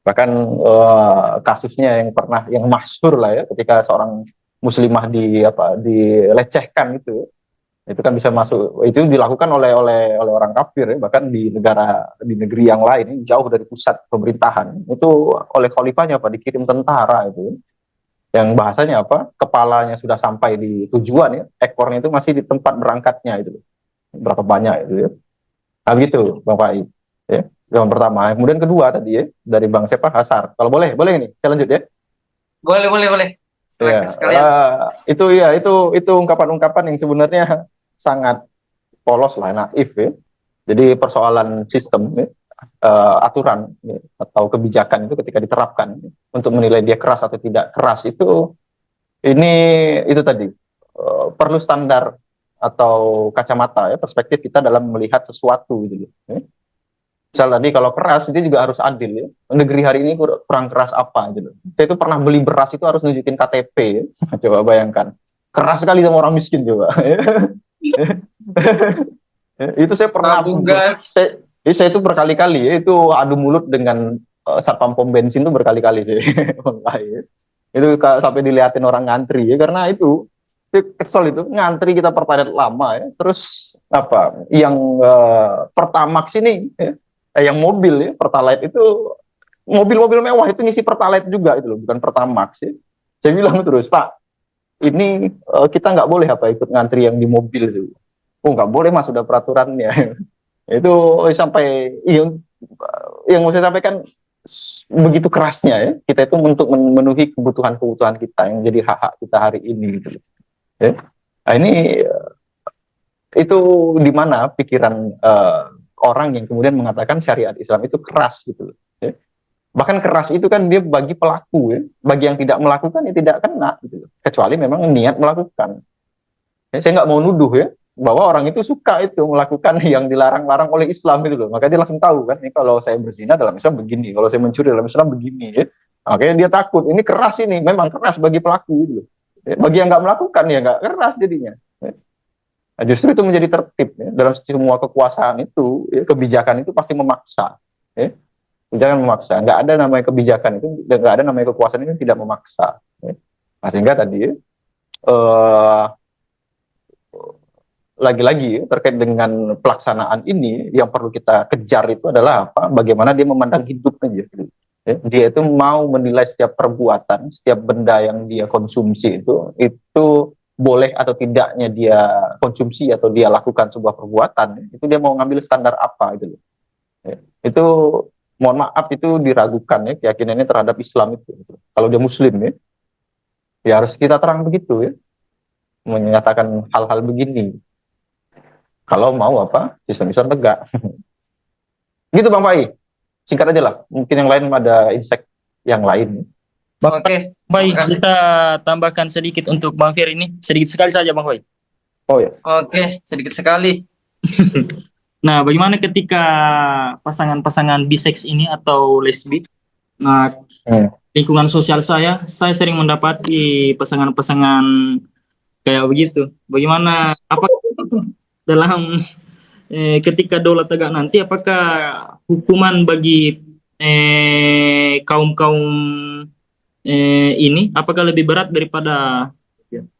Speaker 5: Bahkan kasusnya yang masyhur lah ya, ketika seorang muslimah dilecehkan itu kan bisa masuk, itu dilakukan oleh orang kafir ya, bahkan di negeri yang lain jauh dari pusat pemerintahan, itu oleh khalifahnya dikirim tentara itu, yang bahasanya kepalanya sudah sampai di tujuan ya, ekornya itu masih di tempat berangkatnya itu, berapa banyak itu ya. Nah gitu Bang Fai ya, yang pertama. Kemudian kedua tadi ya, dari Bang Sepa Hasar, kalau boleh ini saya lanjut ya.
Speaker 1: Boleh.
Speaker 5: Ya,
Speaker 1: Sekalian.
Speaker 5: itu ungkapan-ungkapan yang sebenarnya sangat polos lah, naif ya. Jadi persoalan sistem ya, aturan ya, atau kebijakan itu ketika diterapkan ya, untuk menilai dia keras atau tidak keras itu tadi perlu standar atau kacamata ya, perspektif kita dalam melihat sesuatu gitu ya. Misal tadi kalau keras dia juga harus adil ya. Negeri hari ini kurang keras apa gitu. Saya itu pernah beli beras itu harus nunjukin KTP ya. Coba bayangkan. Keras sekali sama orang miskin coba. Itu saya pernah saya itu berkali-kali ya, itu adu mulut dengan satpam pom bensin itu berkali-kali sih. Itu sampai diliatin orang ngantri ya, karena itu kesel itu ngantri kita pertalite lama ya. Terus yang Pertamax ini ya, yang mobil ya, Pertalite itu mobil-mobil mewah itu ngisi Pertalite juga itu loh, bukan Pertamax ya. Saya bilang terus, Pak, ini kita nggak boleh ikut ngantri yang di mobil itu. Oh nggak boleh Mas, sudah peraturannya. Itu sampai yang mau saya sampaikan, begitu kerasnya ya kita itu untuk memenuhi kebutuhan kita yang jadi hak kita hari ini gitu loh. Ya. Nah ini itu di mana pikiran orang yang kemudian mengatakan syariat Islam itu keras gitu loh. Ya. Bahkan keras itu kan dia bagi pelaku ya, bagi yang tidak melakukan ya tidak kena gitu loh. Kecuali memang niat melakukan. Ya, saya nggak mau nuduh ya bahwa orang itu suka itu melakukan yang dilarang-larang oleh Islam itu loh. Makanya dia langsung tahu kan, ini kalau saya berzina dalam Islam begini, kalau saya mencuri dalam Islam begini ya. Makanya dia takut, ini keras, ini memang keras bagi pelaku gitu loh. Ya, bagi yang nggak melakukan ya nggak keras jadinya. Ya. Nah, justru itu menjadi tertib ya. Dalam semua kekuasaan itu ya, kebijakan itu pasti memaksa ya. Kebijakan memaksa, nggak ada namanya kebijakan itu, nggak ada namanya kekuasaan itu tidak memaksa ya. Nah, sehingga tadi ya, lagi-lagi ya, terkait dengan pelaksanaan ini yang perlu kita kejar itu adalah bagaimana dia memandang hidup aja gitu. Ya, dia itu mau menilai setiap perbuatan, setiap benda yang dia konsumsi itu boleh atau tidaknya dia konsumsi atau dia lakukan sebuah perbuatan, itu dia mau ngambil standar apa gitu. Ya, itu mohon maaf itu diragukan ya keyakinannya terhadap Islam itu. Kalau dia Muslim ya harus kita terang begitu ya, menyatakan hal-hal begini. Kalau mau sistem Islam tegak. Gitu Bang Fai. Singkat aja lah. Mungkin yang lain ada insight yang lain.
Speaker 1: Oke.
Speaker 7: Baik, bisa tambahkan sedikit untuk Bang Fir ini. Sedikit sekali saja Bang Fai.
Speaker 5: Oh ya.
Speaker 1: Oke, sedikit sekali.
Speaker 7: Nah, bagaimana ketika pasangan-pasangan bisex ini atau lesbi? Nah, lingkungan sosial saya sering mendapati pasangan-pasangan kayak begitu. Bagaimana? Apa dalam ketika daulat tegak nanti, apakah hukuman bagi kaum-kaum ini apakah lebih berat daripada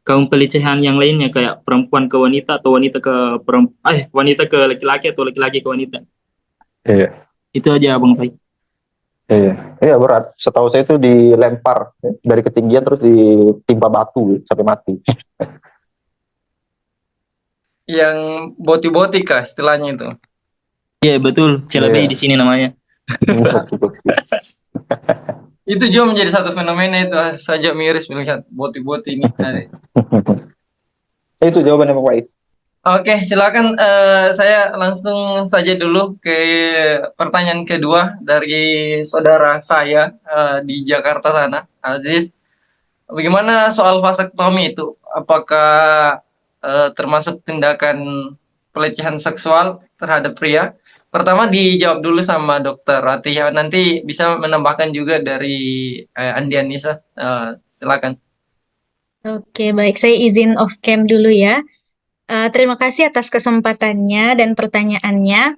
Speaker 7: kaum pelecehan yang lainnya kayak perempuan ke wanita atau wanita ke wanita ke laki-laki atau laki-laki ke wanita?
Speaker 5: Iya,
Speaker 7: Itu aja Bang Fai.
Speaker 5: iya berat. Setahu saya itu dilempar dari ketinggian terus ditimpa batu sampai mati.
Speaker 1: Yang boti-boti kah istilahnya itu?
Speaker 7: Iya betul, Celabai
Speaker 5: Iya.
Speaker 7: di sini namanya.
Speaker 1: Itu juga menjadi satu fenomena itu saja miris melihat boti-boti ini.
Speaker 5: Itu jawabannya Pak Wai.
Speaker 1: Oke, silakan saya langsung saja dulu ke pertanyaan kedua dari saudara saya di Jakarta sana, Aziz. Bagaimana soal vasektomi itu? Apakah termasuk tindakan pelecehan seksual terhadap pria? Pertama dijawab dulu sama Dokter Ratih. Nanti bisa menambahkan juga dari Andi Anissa. Silakan.
Speaker 2: Oke, baik. Saya izin off cam dulu ya. Terima kasih atas kesempatannya dan pertanyaannya.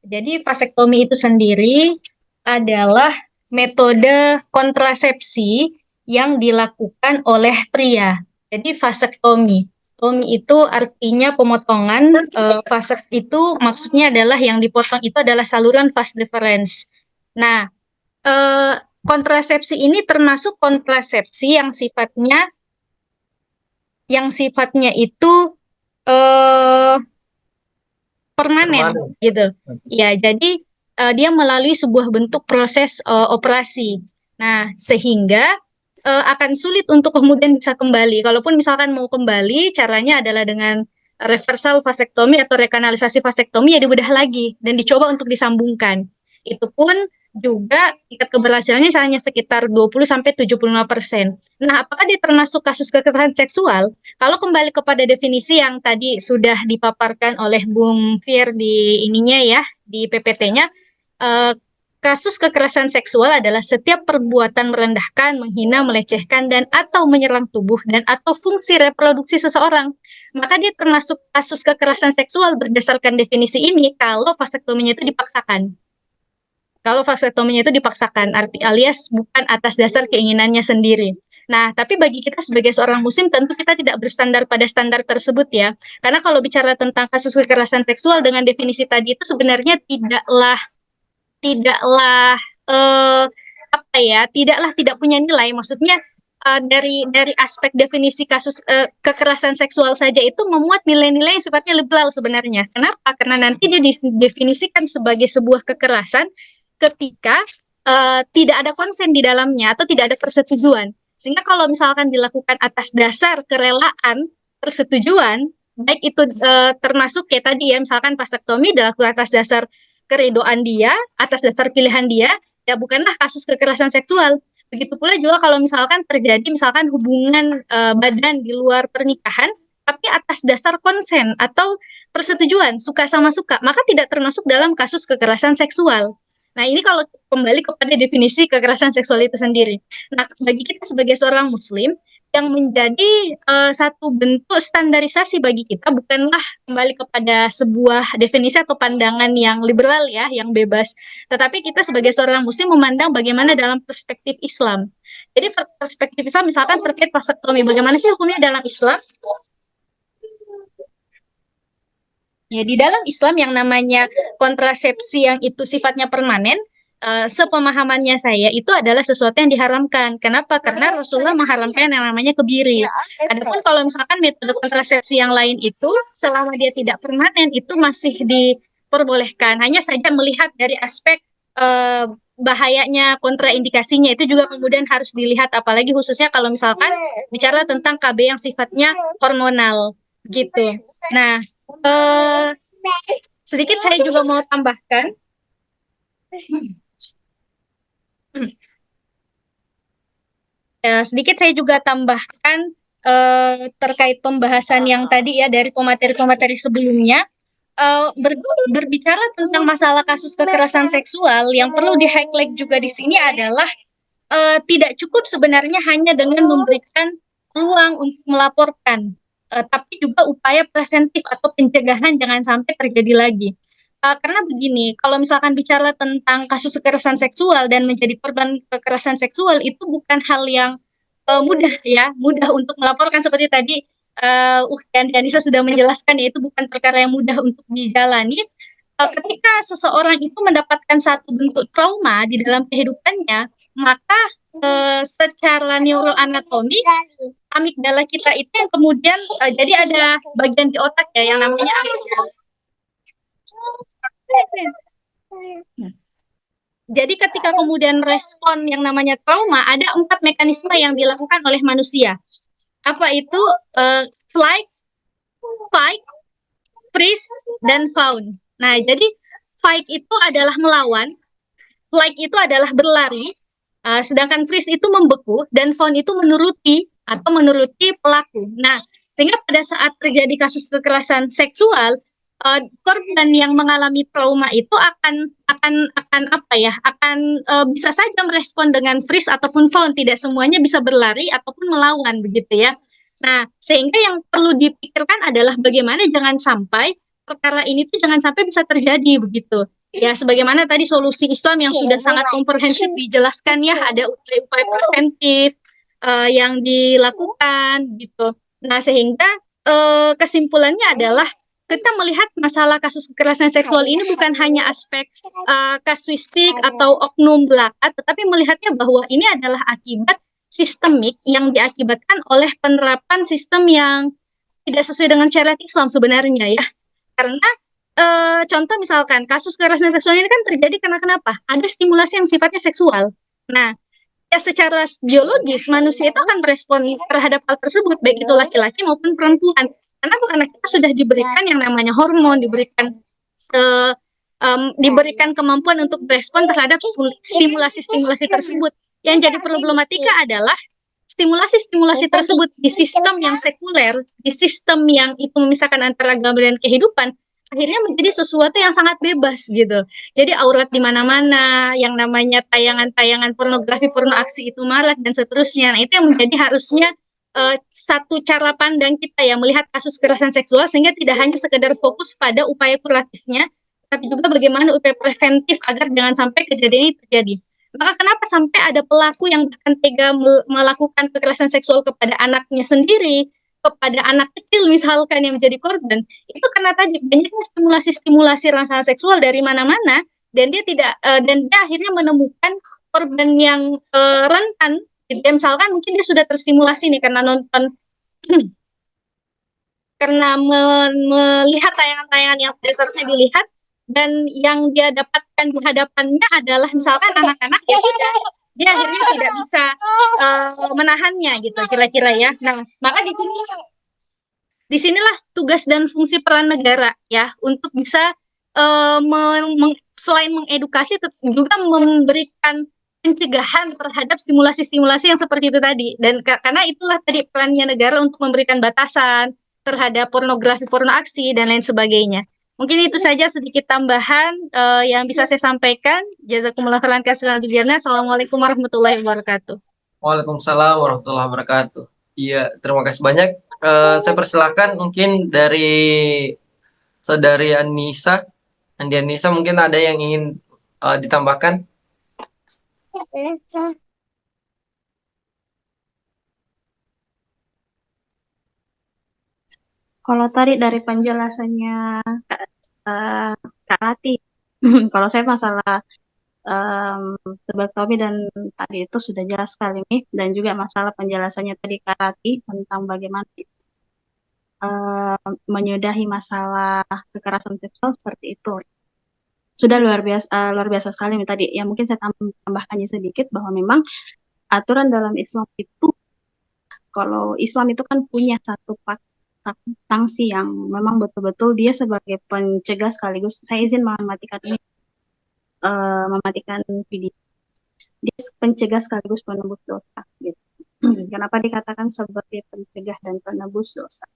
Speaker 2: Jadi vasektomi itu sendiri adalah metode kontrasepsi yang dilakukan oleh pria. Jadi vasektomi. Tomi itu artinya pemotongan. Vasek itu maksudnya adalah yang dipotong itu adalah saluran vas deferens. Nah, kontrasepsi ini termasuk kontrasepsi yang sifatnya itu permanen gitu. Ya, jadi dia melalui sebuah bentuk proses operasi. Nah, sehingga akan sulit untuk kemudian bisa kembali. Kalaupun misalkan mau kembali, caranya adalah dengan reversal vasektomi atau rekanalisasi vasektomi ya dibedah lagi dan dicoba untuk disambungkan. Itu pun juga tingkat keberhasilannya hanya sekitar 20-75%. Nah, apakah dia termasuk kasus kekerasan seksual? Kalau kembali kepada definisi yang tadi sudah dipaparkan oleh Bung Fir di ininya ya, di PPT-nya, kasus kekerasan seksual adalah setiap perbuatan merendahkan, menghina, melecehkan, dan atau menyerang tubuh dan atau fungsi reproduksi seseorang. Maka dia termasuk kasus kekerasan seksual berdasarkan definisi ini kalau vasektominya itu dipaksakan. Kalau vasektominya itu dipaksakan, alias bukan atas dasar keinginannya sendiri. Nah, tapi bagi kita sebagai seorang muslim tentu kita tidak bersandar pada standar tersebut ya. Karena kalau bicara tentang kasus kekerasan seksual dengan definisi tadi itu sebenarnya tidaklah tidak punya nilai. Maksudnya dari aspek definisi kasus kekerasan seksual saja itu memuat nilai-nilai yang sifatnya liberal sebenarnya. Kenapa? Karena nanti dia didefinisikan sebagai sebuah kekerasan ketika tidak ada konsen di dalamnya atau tidak ada persetujuan. Sehingga kalau misalkan dilakukan atas dasar kerelaan, persetujuan, baik itu termasuk kayak tadi ya, misalkan vasektomi dilakukan atas dasar keridoan dia, atas dasar pilihan dia, ya bukanlah kasus kekerasan seksual. Begitu pula juga kalau misalkan terjadi misalkan hubungan badan di luar pernikahan, tapi atas dasar konsen atau persetujuan, suka sama suka, maka tidak termasuk dalam kasus kekerasan seksual. Nah, ini kalau kembali kepada definisi kekerasan seksual itu sendiri. Nah, bagi kita sebagai seorang muslim, yang menjadi satu bentuk standarisasi bagi kita bukanlah kembali kepada sebuah definisi atau pandangan yang liberal ya, yang bebas. Tetapi kita sebagai seorang muslim memandang bagaimana dalam perspektif Islam. Jadi perspektif Islam misalkan terkait vasektomi, bagaimana sih hukumnya dalam Islam? Ya, di dalam Islam yang namanya kontrasepsi yang itu sifatnya permanen, sepemahamannya saya itu adalah sesuatu yang diharamkan. Kenapa? Karena Rasulullah mengharamkan yang namanya kebiri. Adapun kalau misalkan metode kontrasepsi yang lain itu, selama dia tidak permanen, itu masih diperbolehkan. Hanya saja melihat dari aspek bahayanya, kontraindikasinya itu juga kemudian harus dilihat, apalagi khususnya kalau misalkan bicara tentang KB yang sifatnya hormonal gitu. Nah, sedikit saya juga mau tambahkan. Sedikit saya juga tambahkan terkait pembahasan yang tadi ya dari pemateri-pemateri sebelumnya. Berbicara tentang masalah kasus kekerasan seksual, yang perlu di-highlight juga di sini adalah tidak cukup sebenarnya hanya dengan memberikan ruang untuk melaporkan. tapi juga upaya preventif atau pencegahan jangan sampai terjadi lagi. Karena begini, kalau misalkan bicara tentang kasus kekerasan seksual dan menjadi korban kekerasan seksual itu bukan hal yang mudah ya, mudah untuk melaporkan seperti tadi Ukti Anissa sudah menjelaskan ya, itu bukan perkara yang mudah untuk dijalani. Ketika seseorang itu mendapatkan satu bentuk trauma di dalam kehidupannya, maka secara neuroanatomi amigdala kita itu yang kemudian jadi ada bagian di otak ya yang namanya amigdala. Jadi ketika kemudian respon yang namanya trauma, ada 4 mekanisme yang dilakukan oleh manusia. Apa itu? Flight, fight, freeze, dan fawn. Nah, jadi fight itu adalah melawan, flight itu adalah berlari, sedangkan freeze itu membeku, dan fawn itu menuruti atau menuruti pelaku. Nah, sehingga pada saat terjadi kasus kekerasan seksual, korban yang mengalami trauma itu akan apa ya? Akan bisa saja merespon dengan freeze ataupun fawn. Tidak semuanya bisa berlari ataupun melawan begitu ya. Nah, sehingga yang perlu dipikirkan adalah bagaimana jangan sampai perkara ini tuh jangan sampai bisa terjadi begitu. Ya, sebagaimana tadi solusi Islam yang sudah sangat komprehensif dijelaskan ya, ada upaya-upaya preventif yang dilakukan gitu. Nah, sehingga kesimpulannya adalah kita melihat masalah kasus kekerasan seksual ini bukan hanya aspek kasuistik atau oknum belaka, tetapi melihatnya bahwa ini adalah akibat sistemik yang diakibatkan oleh penerapan sistem yang tidak sesuai dengan syariat Islam sebenarnya ya. Karena contoh misalkan kasus kekerasan seksual ini kan terjadi karena kenapa? Ada stimulasi yang sifatnya seksual. Nah, ya secara biologis manusia itu akan merespon terhadap hal tersebut, baik itu laki-laki maupun perempuan. Karena kita sudah diberikan yang namanya hormon, diberikan kemampuan untuk berespon terhadap stimulasi-stimulasi tersebut. Yang jadi problematika adalah stimulasi-stimulasi tersebut di sistem yang sekuler, di sistem yang itu memisahkan antara agama dan kehidupan, akhirnya menjadi sesuatu yang sangat bebas gitu. Jadi aurat di mana-mana, yang namanya tayangan-tayangan pornografi, porno aksi itu marak dan seterusnya. Nah, itu yang menjadi harusnya satu cara pandang kita ya melihat kasus kekerasan seksual sehingga tidak hanya sekedar fokus pada upaya kuratifnya, tapi juga bagaimana upaya preventif agar jangan sampai kejadian ini terjadi. Maka kenapa sampai ada pelaku yang bahkan tega melakukan kekerasan seksual kepada anaknya sendiri, kepada anak kecil misalkan yang menjadi korban, itu karena tadi banyaknya stimulasi-stimulasi rasa seksual dari mana-mana dan dia tidak dan dia akhirnya menemukan korban yang rentan. Dia misalkan mungkin dia sudah terstimulasi nih karena nonton karena melihat tayangan-tayangan yang tidak seharusnya dilihat dan yang dia dapatkan di hadapannya adalah misalkan anak-anak ya sudah dia akhirnya tidak bisa menahannya gitu kira-kira ya. Nah, maka disinilah tugas dan fungsi peran negara ya untuk bisa selain mengedukasi juga memberikan pencegahan terhadap stimulasi-stimulasi yang seperti itu tadi dan karena itulah tadi perannya negara untuk memberikan batasan terhadap pornografi, porno aksi dan lain sebagainya. Mungkin itu saja sedikit tambahan yang bisa saya sampaikan. Jazakumullah khairan katsiran. Assalamualaikum warahmatullahi wabarakatuh.
Speaker 1: Waalaikumsalam warahmatullahi wabarakatuh. Iya, terima kasih banyak. Saya persilakan mungkin dari saudari Anissa, Andi Anissa mungkin ada yang ingin ditambahkan.
Speaker 3: Kalau tadi dari penjelasannya Kak Rati, kalau saya masalah Sobat dan tadi itu sudah jelas sekali nih, dan juga masalah penjelasannya tadi Kak Rati tentang bagaimana menyudahi masalah kekerasan seksual seperti itu. Sudah luar biasa sekali nih tadi. Ya mungkin saya tambahkannya sedikit bahwa memang aturan dalam Islam itu, kalau Islam itu kan punya satu sanksi yang memang betul-betul dia sebagai pencegah sekaligus. Saya izin mematikan ini, mematikan video. Dia pencegah sekaligus penebus dosa. Gitu. Kenapa dikatakan sebagai pencegah dan penebus dosa?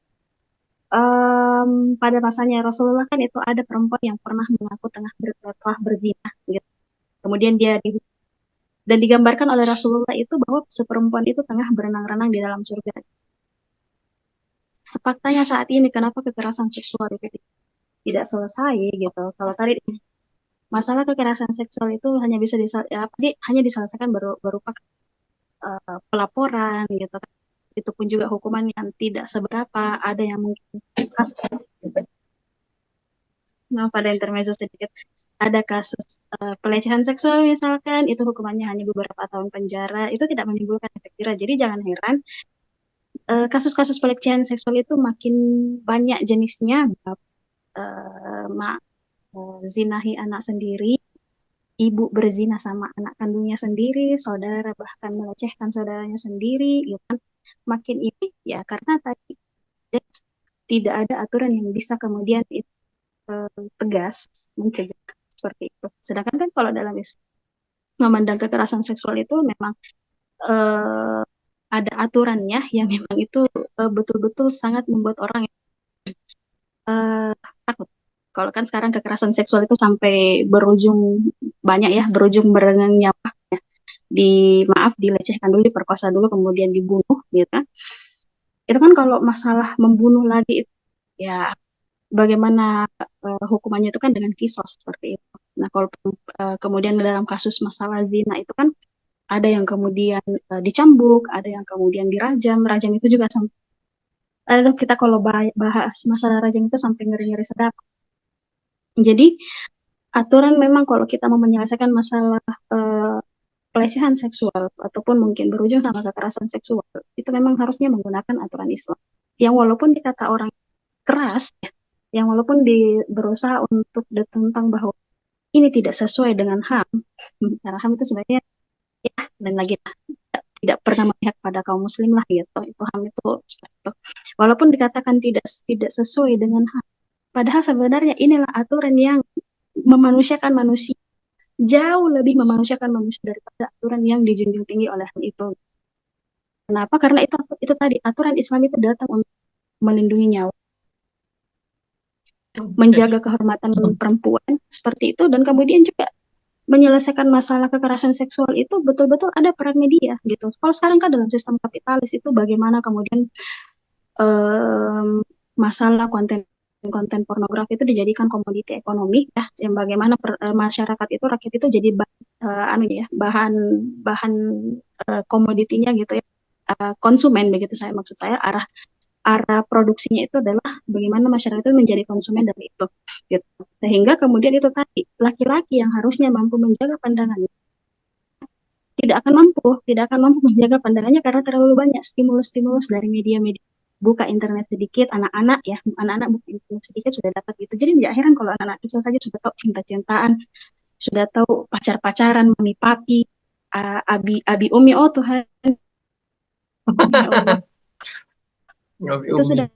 Speaker 3: Pada masanya Rasulullah kan itu ada perempuan yang pernah mengaku telah berzina, gitu. Kemudian dia dan digambarkan oleh Rasulullah itu bahwa seperempuan itu tengah berenang-renang di dalam surga. sefaktanya saat ini kenapa kekerasan seksual itu tidak selesai gitu. Kalau tadi masalah kekerasan seksual itu hanya diselesaikan berupa pelaporan gitu kan. Itu pun juga hukuman yang tidak seberapa, ada yang mungkin kasus, maaf ada intermezzo sedikit, ada kasus pelecehan seksual misalkan, itu hukumannya hanya beberapa tahun penjara, itu tidak menimbulkan efek jerah. Jadi jangan heran kasus-kasus pelecehan seksual itu makin banyak jenisnya, zinahi anak sendiri, ibu berzina sama anak kandungnya sendiri, saudara bahkan melecehkan saudaranya sendiri, gitu kan. Makin ini ya karena tadi tidak ada aturan yang bisa kemudian itu tegas mencegah seperti itu. Sedangkan kan kalau dalam Islam memandang kekerasan seksual itu memang eh, ada aturannya yang memang itu betul-betul sangat membuat orang eh, takut. Kalau kan sekarang kekerasan seksual itu sampai berujung banyak ya, berujung berenang nyawa ya. Dilecehkan dulu, diperkosa dulu, kemudian dibunuh gitu kan. Itu kan kalau masalah membunuh lagi itu ya bagaimana hukumannya itu kan dengan kisos seperti itu. Nah, kalau kemudian dalam kasus masalah zina itu kan ada yang kemudian dicambuk, ada yang kemudian dirajam. Rajam itu juga aduh, kita kalau bahas masalah rajam itu sampai ngeri-ngeri sedap. Jadi aturan memang kalau kita mau menyelesaikan masalah pelecehan seksual ataupun mungkin berujung sama kekerasan seksual itu memang harusnya menggunakan aturan Islam. Yang walaupun dikata orang keras, ya, yang walaupun berusaha untuk ditentang bahwa ini tidak sesuai dengan HAM, karena HAM itu sebenarnya ya dan lagi tidak pernah memihak pada kaum muslim lah gitu. Itu HAM itu seperti itu. Walaupun dikatakan tidak sesuai dengan HAM, padahal sebenarnya inilah aturan yang memanusiakan manusia, jauh lebih memanusiakan manusia daripada aturan yang dijunjung tinggi oleh HAM itu. Kenapa? Karena itu tadi aturan Islam itu datang untuk melindungi nyawa, menjaga kehormatan perempuan seperti itu, dan kemudian juga menyelesaikan masalah kekerasan seksual itu betul-betul ada peran media gitu. Kalau sekarang kan dalam sistem kapitalis itu bagaimana kemudian masalah konten pornografi itu dijadikan komoditi ekonomi ya, yang bagaimana masyarakat itu, rakyat itu jadi bahan komoditinya gitu ya, konsumen begitu saya maksud saya, arah produksinya itu adalah bagaimana masyarakat itu menjadi konsumen dari itu gitu. Sehingga kemudian itu tadi laki-laki yang harusnya mampu menjaga pandangannya tidak akan mampu menjaga pandangannya karena terlalu banyak stimulus-stimulus dari media-media. Buka internet sedikit, anak-anak buka internet sedikit sudah dapat itu. Jadi tidak heran kalau anak-anak kecil saja sudah tahu cinta-cintaan, sudah tahu pacar-pacaran, mami papi, abi umi, oh Tuhan, ya Allah. Itu sudah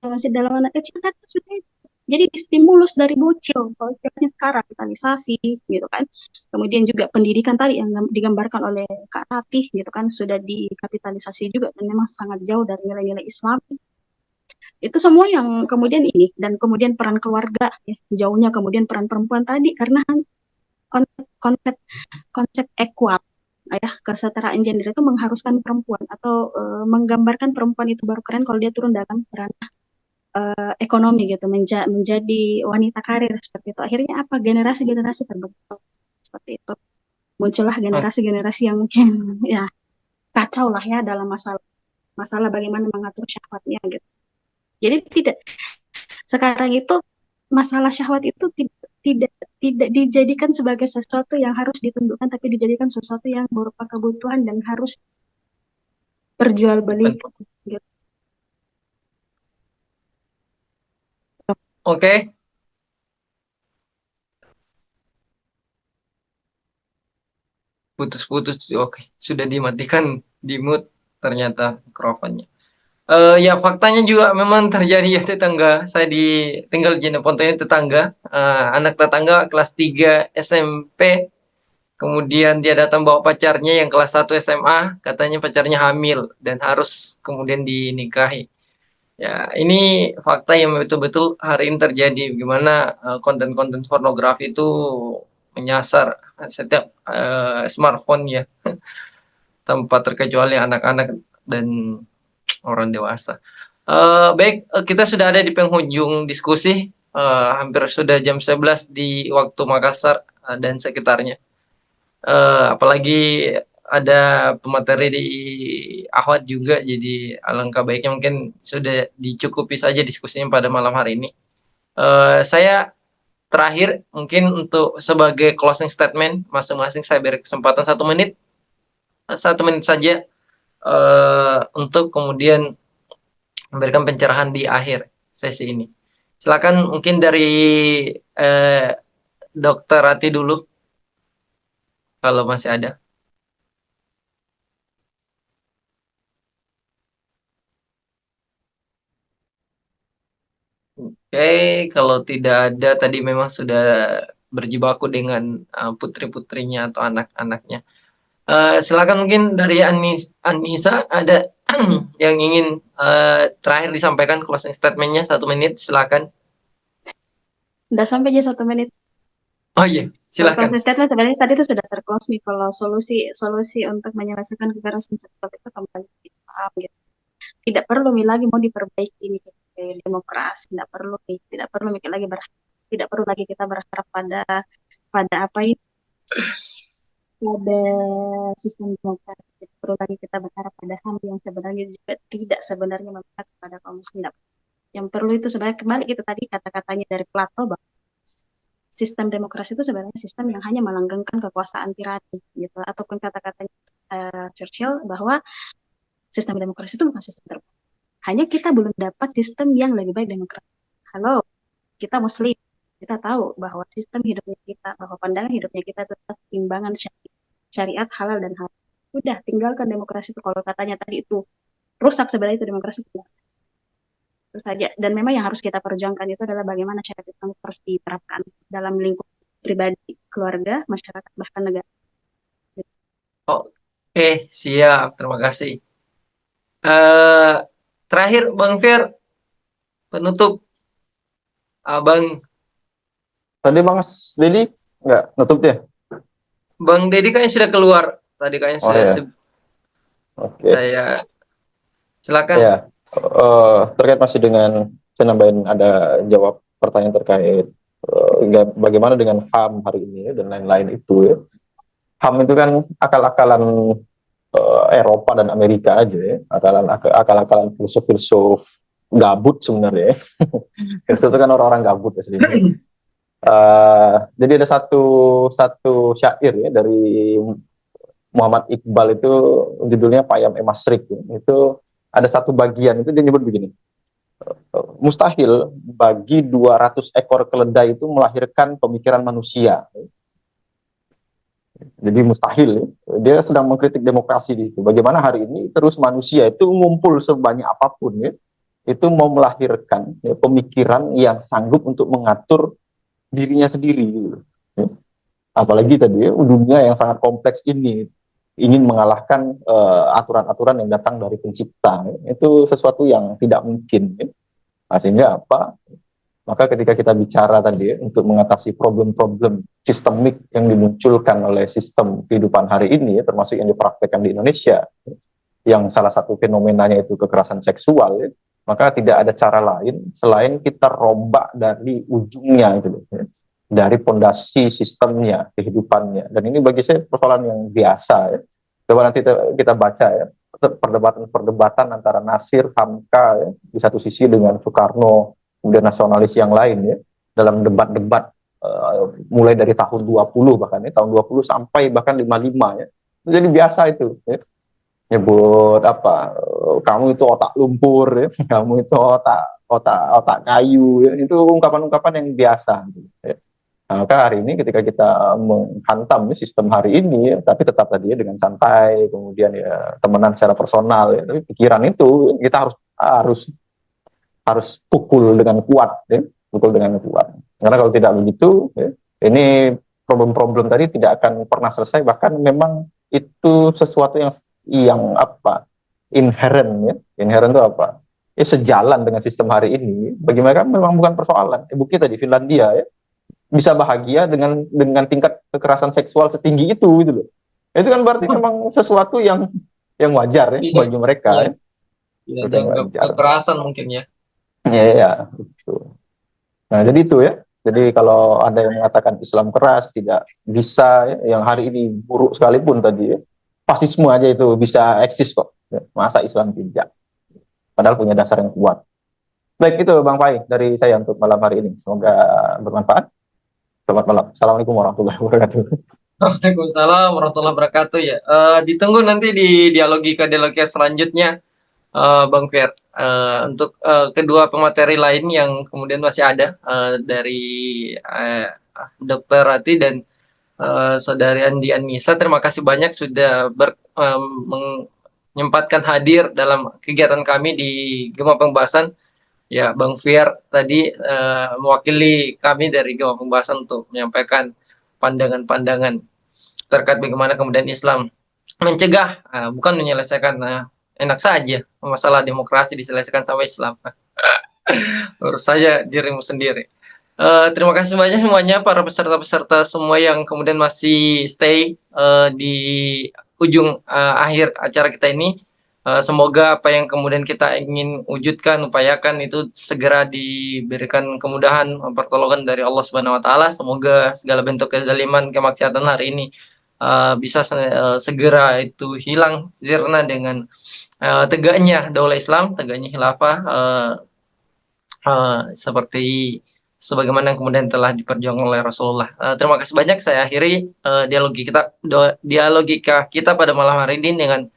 Speaker 3: masih dalam anak kecil kan sudah. Jadi stimulus dari bocil, kalau sekarang kapitalisasi gitu kan. Kemudian juga pendidikan tadi yang digambarkan oleh Kak Ratih gitu kan sudah dikapitalisasi juga dan memang sangat jauh dari nilai-nilai Islam. Itu semua yang kemudian ini, dan kemudian peran keluarga ya, jauhnya kemudian peran perempuan tadi karena konsep equal ya, kesetaraan gender itu mengharuskan perempuan atau menggambarkan perempuan itu baru keren kalau dia turun dalam peran ekonomi gitu, menjadi wanita karir seperti itu. Akhirnya apa? Generasi-generasi terbentuk seperti itu. Muncullah generasi-generasi yang mungkin ya kacau lah ya dalam masalah bagaimana mengatur syahwatnya gitu. Jadi sekarang itu masalah syahwat itu tidak dijadikan sebagai sesuatu yang harus ditundukkan, tapi dijadikan sesuatu yang berupa kebutuhan dan harus perjualbelikan gitu.
Speaker 1: Oke. Putus-putus. Oke, sudah dimatikan di mute ternyata mikrofonnya. Ya faktanya juga memang terjadi ya, tetangga saya tinggal di Jenepontonya, tetangga, anak tetangga kelas 3 SMP, kemudian dia datang bawa pacarnya yang kelas 1 SMA, katanya pacarnya hamil dan harus kemudian dinikahi. Ya, ini fakta yang betul-betul hari ini terjadi, gimana konten-konten pornografi itu menyasar setiap smartphone ya, tanpa terkecuali anak-anak. Dan orang dewasa. Baik, kita sudah ada di penghujung diskusi, hampir sudah jam 11 di waktu Makassar dan sekitarnya. Apalagi ada pemateri di Ahwat juga, jadi alangkah baiknya mungkin sudah dicukupi saja diskusinya pada malam hari ini. Saya terakhir mungkin untuk sebagai closing statement masing-masing saya beri kesempatan 1 menit saja untuk kemudian memberikan pencerahan di akhir sesi ini. Silakan mungkin dari Dokter Rati dulu kalau masih ada. Oke, kalau tidak ada tadi memang sudah berjibaku dengan putri-putrinya atau anak-anaknya. Silakan mungkin dari Anissa ada yang ingin terakhir disampaikan closing statement-nya 1 menit, silakan.
Speaker 3: Udah sampai aja 1 menit.
Speaker 1: Oh iya, silakan.
Speaker 3: Closing statement sebenarnya tadi itu sudah terclose nih, kalau solusi untuk menyelesaikan kekerasan seksual itu kembali paham gitu. Tidak perlu lagi mau diperbaiki ini demokrasi, tidak perlu mikir lagi tidak perlu lagi kita berharap pada apa itu, pada sistem demokrasi. Tidak perlu lagi kita berharap pada HAM yang sebenarnya juga tidak sebenarnya memihak kepada kaum muslim. Yang perlu itu sebenarnya kembali kita tadi kata-katanya dari Plato bahwa sistem demokrasi itu sebenarnya sistem yang hanya melanggengkan kekuasaan tirani gitu, ataupun kata-katanya Churchill bahwa sistem demokrasi itu bukan sistem terbaik. Hanya kita belum dapat sistem yang lebih baik demokrasi. Halo, kita muslim, kita tahu bahwa sistem hidupnya kita, bahwa pandangan hidupnya kita tetap timbangan syariat halal dan halal. Udah, tinggalkan demokrasi itu. Kalau katanya tadi itu rusak, sebenarnya itu demokrasi. Itu saja. Dan memang yang harus kita perjuangkan itu adalah bagaimana syariat Islam harus diterapkan dalam lingkup pribadi, keluarga, masyarakat, bahkan negara.
Speaker 1: Oke, siap. Terima kasih. Terakhir, Bang Fir, penutup. Bang
Speaker 5: Tadi Bang Dedi nggak nutup dia?
Speaker 1: Bang Dedi kayaknya sudah keluar. Tadi kayaknya
Speaker 5: Oh,
Speaker 1: sudah
Speaker 5: ya. Oke.
Speaker 1: saya silakan.
Speaker 5: Ya, terkait masih dengan saya nambahin ada jawab pertanyaan terkait bagaimana dengan HAM hari ini dan lain-lain itu ya. HAM itu kan akal-akalan Eropa dan Amerika aja ya, akal-akalan filsuf-filsuf gabut sebenarnya. Filsuf itu kan orang-orang gabut ya sedikit. Jadi ada satu syair ya dari Muhammad Iqbal itu judulnya Payam Emasrik ya. Itu ada satu bagian itu dia nyebut begini, mustahil bagi 200 ekor keledai itu melahirkan pemikiran manusia. Jadi mustahil, dia sedang mengkritik demokrasi di itu. Bagaimana hari ini terus manusia itu ngumpul sebanyak apapun ya, itu mau melahirkan ya, pemikiran yang sanggup untuk mengatur dirinya sendiri. Gitu. Ya. Apalagi tadi ya, dunia yang sangat kompleks ini ingin mengalahkan aturan-aturan yang datang dari pencipta. Ya. Itu sesuatu yang tidak mungkin. Ya. Nah, sehingga apa? Maka ketika kita bicara tadi untuk mengatasi problem-problem sistemik yang dimunculkan oleh sistem kehidupan hari ini, termasuk yang dipraktekkan di Indonesia, yang salah satu fenomenanya itu kekerasan seksual, maka tidak ada cara lain selain kita rombak dari ujungnya, gitu, dari pondasi sistemnya, kehidupannya. Dan ini bagi saya persoalan yang biasa. Coba nanti kita baca ya, perdebatan antara Nasir, Hamka di satu sisi dengan Soekarno, kemudian nasionalis yang lain ya, dalam debat-debat mulai dari tahun 20 bahkan ya, tahun 20 sampai bahkan 55 ya. Jadi biasa itu ya. Nyebut apa, kamu itu otak lumpur ya, kamu itu otak kayu ya. Itu ungkapan-ungkapan yang biasa gitu, ya. Nah, maka hari ini ketika kita menghantam sistem hari ini ya, tapi tetap tadi ya dengan santai, kemudian ya temenan secara personal ya, tapi pikiran itu kita harus pukul dengan kuat, ya, Karena kalau tidak begitu, ya, ini problem-problem tadi tidak akan pernah selesai. Bahkan memang itu sesuatu yang apa? Inherent, ya. Inherent itu apa? Sejalan dengan sistem hari ini. Bagi mereka memang bukan persoalan. Bukti tadi Finlandia, ya, bisa bahagia dengan tingkat kekerasan seksual setinggi itu, gitu loh. Itu kan berarti memang sesuatu yang wajar ya bagi mereka. Ya.
Speaker 1: Tidak
Speaker 5: Udah
Speaker 1: dianggap
Speaker 5: wajar.
Speaker 1: kekerasan mungkin ya.
Speaker 5: Iya, itu. Nah, jadi itu ya. Jadi kalau ada yang mengatakan Islam keras tidak bisa, ya, yang hari ini buruk sekalipun tadi ya, fasisme aja itu bisa eksis kok. Ya, masa Islam tidak? Padahal punya dasar yang kuat. Baik, itu Bang Pai dari saya untuk malam hari ini. Semoga bermanfaat. Selamat malam. Assalamualaikum warahmatullahi wabarakatuh.
Speaker 1: Waalaikumsalam warahmatullahi wabarakatuh ya. Ditunggu nanti di dialogika selanjutnya, Bang Fer. Untuk kedua pemateri lain yang kemudian masih ada, dari Dr. Rati dan Saudari Andi Anissa, terima kasih banyak sudah menyempatkan hadir dalam kegiatan kami di Gema Pembahasan. Ya, Bang Fiar tadi mewakili kami dari Gema Pembahasan untuk menyampaikan pandangan-pandangan terkait bagaimana kemudian Islam mencegah, bukan menyelesaikan. Enak saja masalah demokrasi diselesaikan sama Islam. Urus saja dirimu sendiri. Terima kasih banyak semuanya para peserta-peserta semua yang kemudian masih stay di ujung akhir acara kita ini. Semoga apa yang kemudian kita ingin wujudkan, upayakan itu segera diberikan kemudahan, pertolongan dari Allah Subhanahu wa taala. Semoga segala bentuk kezaliman, kemaksiatan hari ini bisa segera itu hilang sirna dengan tegaknya daulah Islam, tegaknya khilafah, seperti sebagaimana yang kemudian telah diperjuangkan oleh Rasulullah. Terima kasih banyak. Saya akhiri dialogika kita pada malam hari ini dengan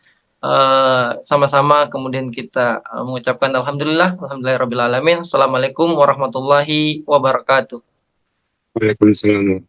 Speaker 1: sama-sama kemudian kita mengucapkan alhamdulillahirabbil alamin. Assalamualaikum warahmatullahi wabarakatuh.
Speaker 8: Waalaikumsalam.